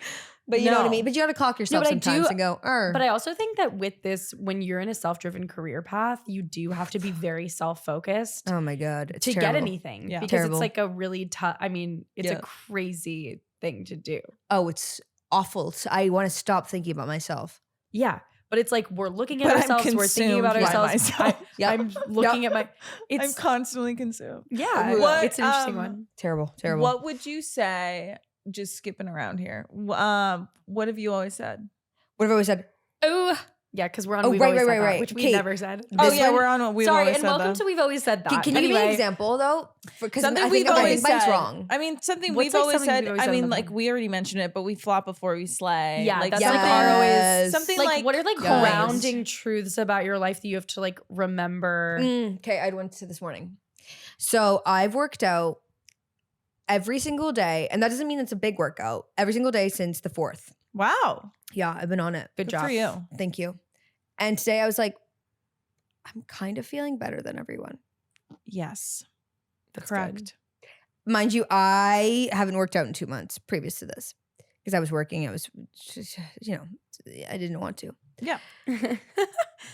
but you know what I No. mean. But you got to clock yourself but I do- sometimes and go, But I also think that with this, when you're in a self-driven career path, you do have to be very self-focused oh my god, it's to get terrible. anything. Yeah. Because Terrible. it's like a really tough. I mean, it's Yeah. a crazy thing to do. Oh, it's awful. I want to stop thinking about myself. Yeah, but it's like we're looking at But I'm ourselves, we're thinking about consumed by ourselves. myself. Yep. I'm looking at my. I'm It's constantly consumed. yeah. What, it's an interesting um, one. Terrible, terrible. What would you say? Just skipping around here. What have you always said? What have I always said? Oh, yeah, because we're on. Oh, We've right, always right, said right, that, right. which we Okay. never said. Oh This yeah, one? we're on. We've Sorry, always and said welcome that. to We've Always Said That. Can you give me an Anyway, example though? Because Something I think we've always mine's said. wrong. I mean, something What's we've like always something said. we've always I said mean, on the like pod? we already mentioned it, but we flop before we slay. Yeah, like that's something, like our always something like, like what are like Yes. grounding truths about your life that you have to like remember? Okay, I went to this morning. So I've worked out every single day, and that doesn't mean it's a big workout. Every single day since the 4th. Wow, Yeah, I've been on it. Good good job for you. Thank you. And today I was like, I'm kind of feeling better than everyone. Yes, That's correct. good. Mind you, I haven't worked out in 2 months previous to this because I was working. I was, just, I didn't want to. Yeah.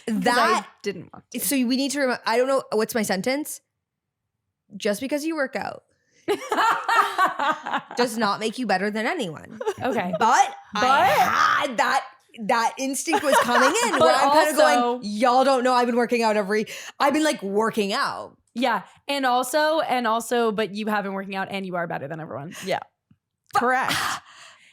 That I didn't want to. so we need to remember. I don't know what's my sentence. Just because you work out does not make you better than anyone. Okay. But I had that instinct was coming in But where I'm kind of also- going, y'all don't know I've been working out I've been like working out. Yeah. And also, but you have been working out and you are better than everyone. Correct.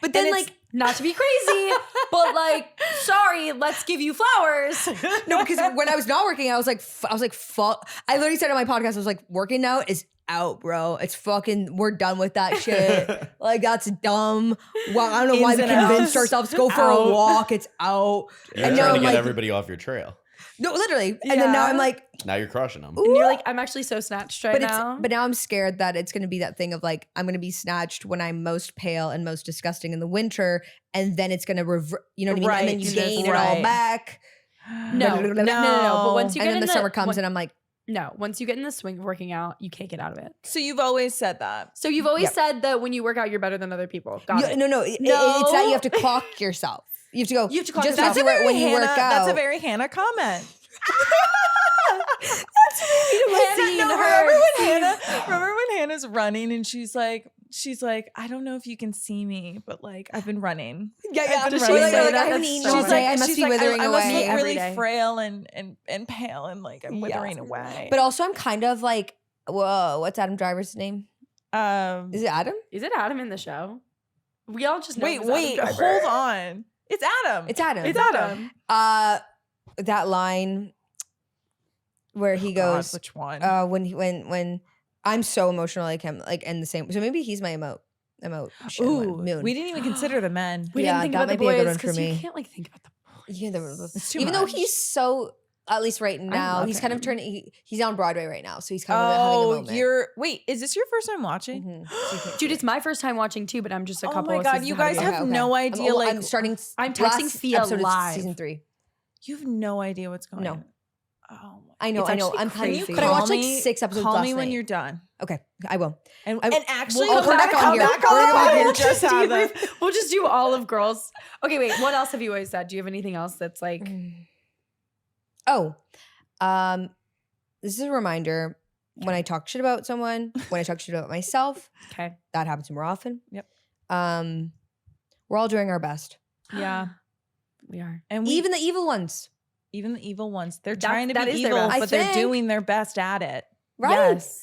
But then And it's like, not to be crazy, but like, sorry, let's give you flowers. no, because when I was not working out, I was like, fuck. I literally said on my podcast, I was like, working out is out, bro. It's fucking, we're done with that shit. Like, that's dumb. Well, I don't know why Ins we and convinced outs. ourselves to go for Out. a walk. It's out. You're And trying now to I'm get like- everybody off your trail. No, literally. And then now I'm like, Now you're crushing them. And you're like, I'm actually so snatched right now. but now I'm scared that it's going to be that thing of like, I'm going to be snatched when I'm most pale and most disgusting in the winter. And then it's going to revert, you know what I mean? And then you Right. gain it all Right. back. no. But once you And get then in the summer comes and I'm like, no, once you get in the swing of working out, you can't get out of it. So you've always said that. So you've always Yep. said that when you work out, you're better than other people. Got it. No. It's that you have to clock yourself. You have to go. You have to clock just yourself. as you were when you Hannah, work out. That's a very Hannah comment. Remember when Hannah's running and she's like, I don't know if you can see me, but like I've been running. I've been been running. running. Say Like, that? I have an That's eating so all right. day. I must be withering I must away. look Every really day. frail and pale and like I'm withering away. But also, I'm kind of like, whoa, what's Adam Driver's name? Is it Adam? Is it Adam in the show? We all just know wait, it was Adam Driver. hold on. It's Adam. It's Adam. It's Adam. That line where he goes, God, which one? when I'm so emotional, like him, like and the same. So maybe he's my emotion. Ooh, moon. we didn't even consider the men. We Yeah, didn't think that about the might be a good boys one for because you me. can't like think about the boys. Yeah, It's too even though much. he's so, at least right now, love he's kind of him. turning. He's on Broadway right now, so he's kind of having a Oh, moment. wait, is this your first time watching? Mhm. Dude, it's my first time watching too, but I'm just a Oh couple my of God, seasons you ahead guys of you. have no idea, like- I'm starting. I'm texting last Thea episode of live. season 3. You have no idea what's going No. on. Oh my. I know. It's actually I'm kind crazy. of. But I watched like me- 6 episodes Call last me when night. you're done. Okay, I will. And, I- and actually, I'll come back on here. back We're on gonna the come here. We'll just have that. We'll just do all of girls. Okay, wait. What else have you always said? Do you have anything else that's like? Oh, this is a reminder. When I talk shit about someone, when I talk shit about myself, Okay. that happens more often. Yep. We're all doing our best. Yeah, we are. And we, Even the evil ones. even the evil ones, they're That's- trying to that be is their evil, best. but I they're think. doing their best at it. Right? Yes.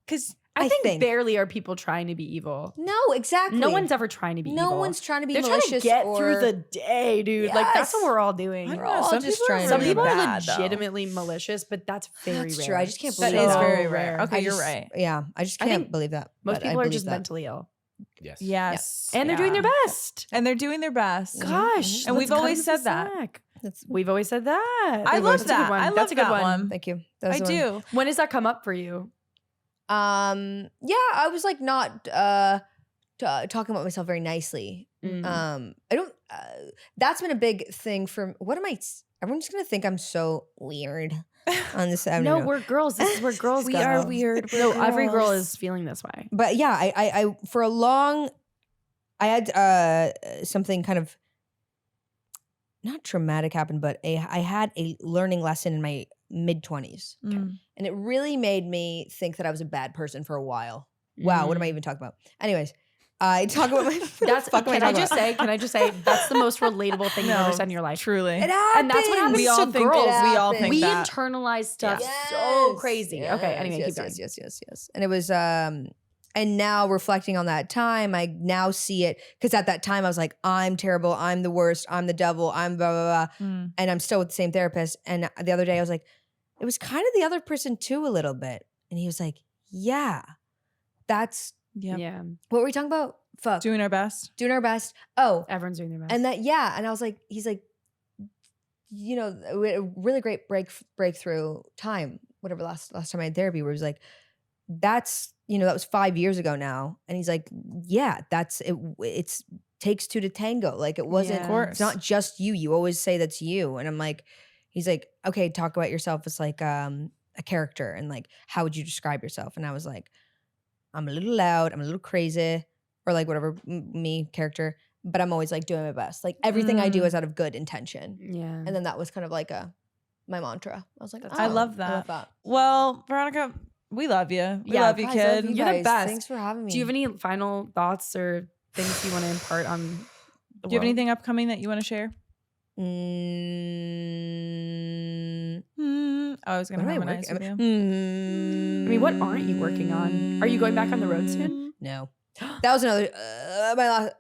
Because I think, think. barely are people trying to be evil. No, exactly. No one's ever trying to be evil. No one's trying to be They're trying malicious to get or through the day, dude. Like that's what Yes. we're all doing. I don't We're know, all some just people trying are to Some be really people are bad, though. legitimately malicious, but that's very That's rare. true. I just can't That believe is that. very rare. Okay, I you're just- right. Yeah, I just I can't think believe that. Most but people I are believe just that. mentally ill. Yes. Yes. And they're doing their yeah. best. And they're doing their best. Gosh. And let's we've cut always them some said that. slack. That's, We've always said that. I That's love a good that. one. I love That's a good that one. thank you. That was I the one. do. When does that come up for you? Yeah, I was like not talking about myself very nicely. I don't. That's been a big thing for. What am I? Everyone's gonna think I'm so weird on this. I don't No, know. we're girls. This is where girls We go. are weird. We're No, every girl girls. is feeling this way. But yeah, I for a long, I had something kind of not traumatic happen, but I had a learning lesson in my mid-20s, Mm. and it really made me think that I was a bad person for a while. Wow, what am I even talking about? Anyways, I talk about my. That's fuck am can I just say? Can I just say that's the most relatable thing you've ever said in your life? Truly. It happens. And that's what happens We all to think- girls. we all It think We that. internalize stuff Yes. so crazy. Okay, Yes, anyway, yes, keep going. yes. And it was and now reflecting on that time, I now see it because at that time I was like, I'm terrible, I'm the worst, I'm the devil, I'm blah blah blah. Mm. And I'm still with the same therapist. And the other day I was like, it was kind of the other person too a little bit. And he was like, yeah, that's Yep. Yeah, what were we talking about? Fuck. Doing our best. Doing our best. Oh, everyone's doing their best. and that, yeah. And I was like, he's like, you know, a really great breakthrough time, whatever last time I had therapy, where he was like, that's, you know, that was 5 years ago now. And he's like, yeah, that's it. It's takes two to tango. Like it wasn't, Yeah. Of course. it's not just you. You always say that's you. And I'm like, he's like, okay, talk about yourself as like a character. And like, how would you describe yourself? And I was like, I'm a little loud. I'm a little crazy, or like whatever me character. But I'm always like doing my best. Like everything I do is out of good intention. yeah, And then that was kind of like my mantra. I was like, That's oh, I love that. I love that. Well, Veronica, we love you. We Yeah, love you, Guys, kid. love you You're the guys. best. Thanks for having me. do you have any final thoughts or things you want to impart on the Do you have world? anything upcoming that you want to share? I was going to What am I harmonize with working- you. I mean, what aren't you working on? Are you going back on the road soon? No. That was another my last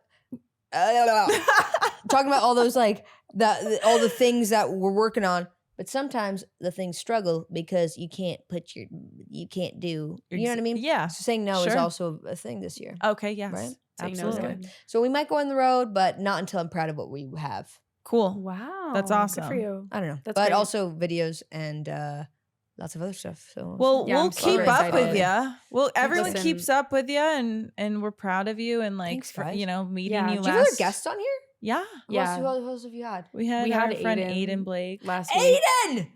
talking about all those like all the things that we're working on, but sometimes the things struggle because you can't do, you know what I mean? Yeah. So saying no is Sure. also a thing this year. Okay. Yes. Right? Saying no is Absolutely. good. So we might go on the road, but not until I'm proud of what we have Cool. Wow. That's Good for awesome. you. I don't know, That's but great. also videos and lots of other stuff. So Well, Yeah, we'll I'm so keep up excited. with you. Well, everyone Listen. keeps up with you, and we're proud of you, and like Thanks, for, guys. you know, meeting Yeah. you do you have other last. guests on here? Yeah, Yeah. Who else have you had? we had We our had friend Aiden. Aiden Blake. Last week. Aiden.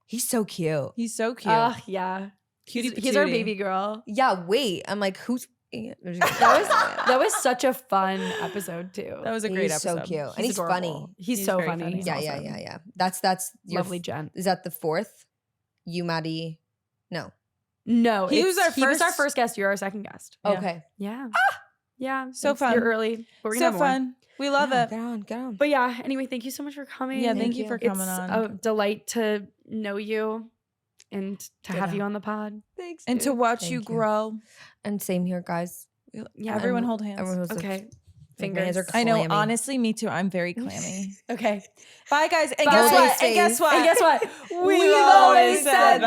He's so cute. He's so cute. Yeah. Cutie He's our patootie. baby girl. Yeah. Wait. I'm like, who's? That was such a fun episode too. That was a great He's so episode. cute, and He's he's adorable. funny. He's He's so very funny. funny. He's Yeah, awesome. yeah. That's your Lovely Jen. Is that the fourth? You, Maddie? No. No, He was our he was our first- first guest. You're our second guest. Yeah. Okay. Yeah. Yeah. So it's- fun. You're early. But we're gonna So have more. fun. We love Yeah, it. Get on. But yeah, anyway, thank you so much for coming. Yeah, thank you for coming It's on. a delight to know you and to have Ditto. you on the pod. Thanks. And to watch you Thank you. grow. And same here, guys. Yeah. Everyone I'm- hold hands. Everyone holds Okay. My hands are Fingers. I know. clammy. Honestly, me too. I'm very clammy. Okay. Bye, guys. And Bye. guess what? Stay And guess safe. what? And guess what? We've always said that.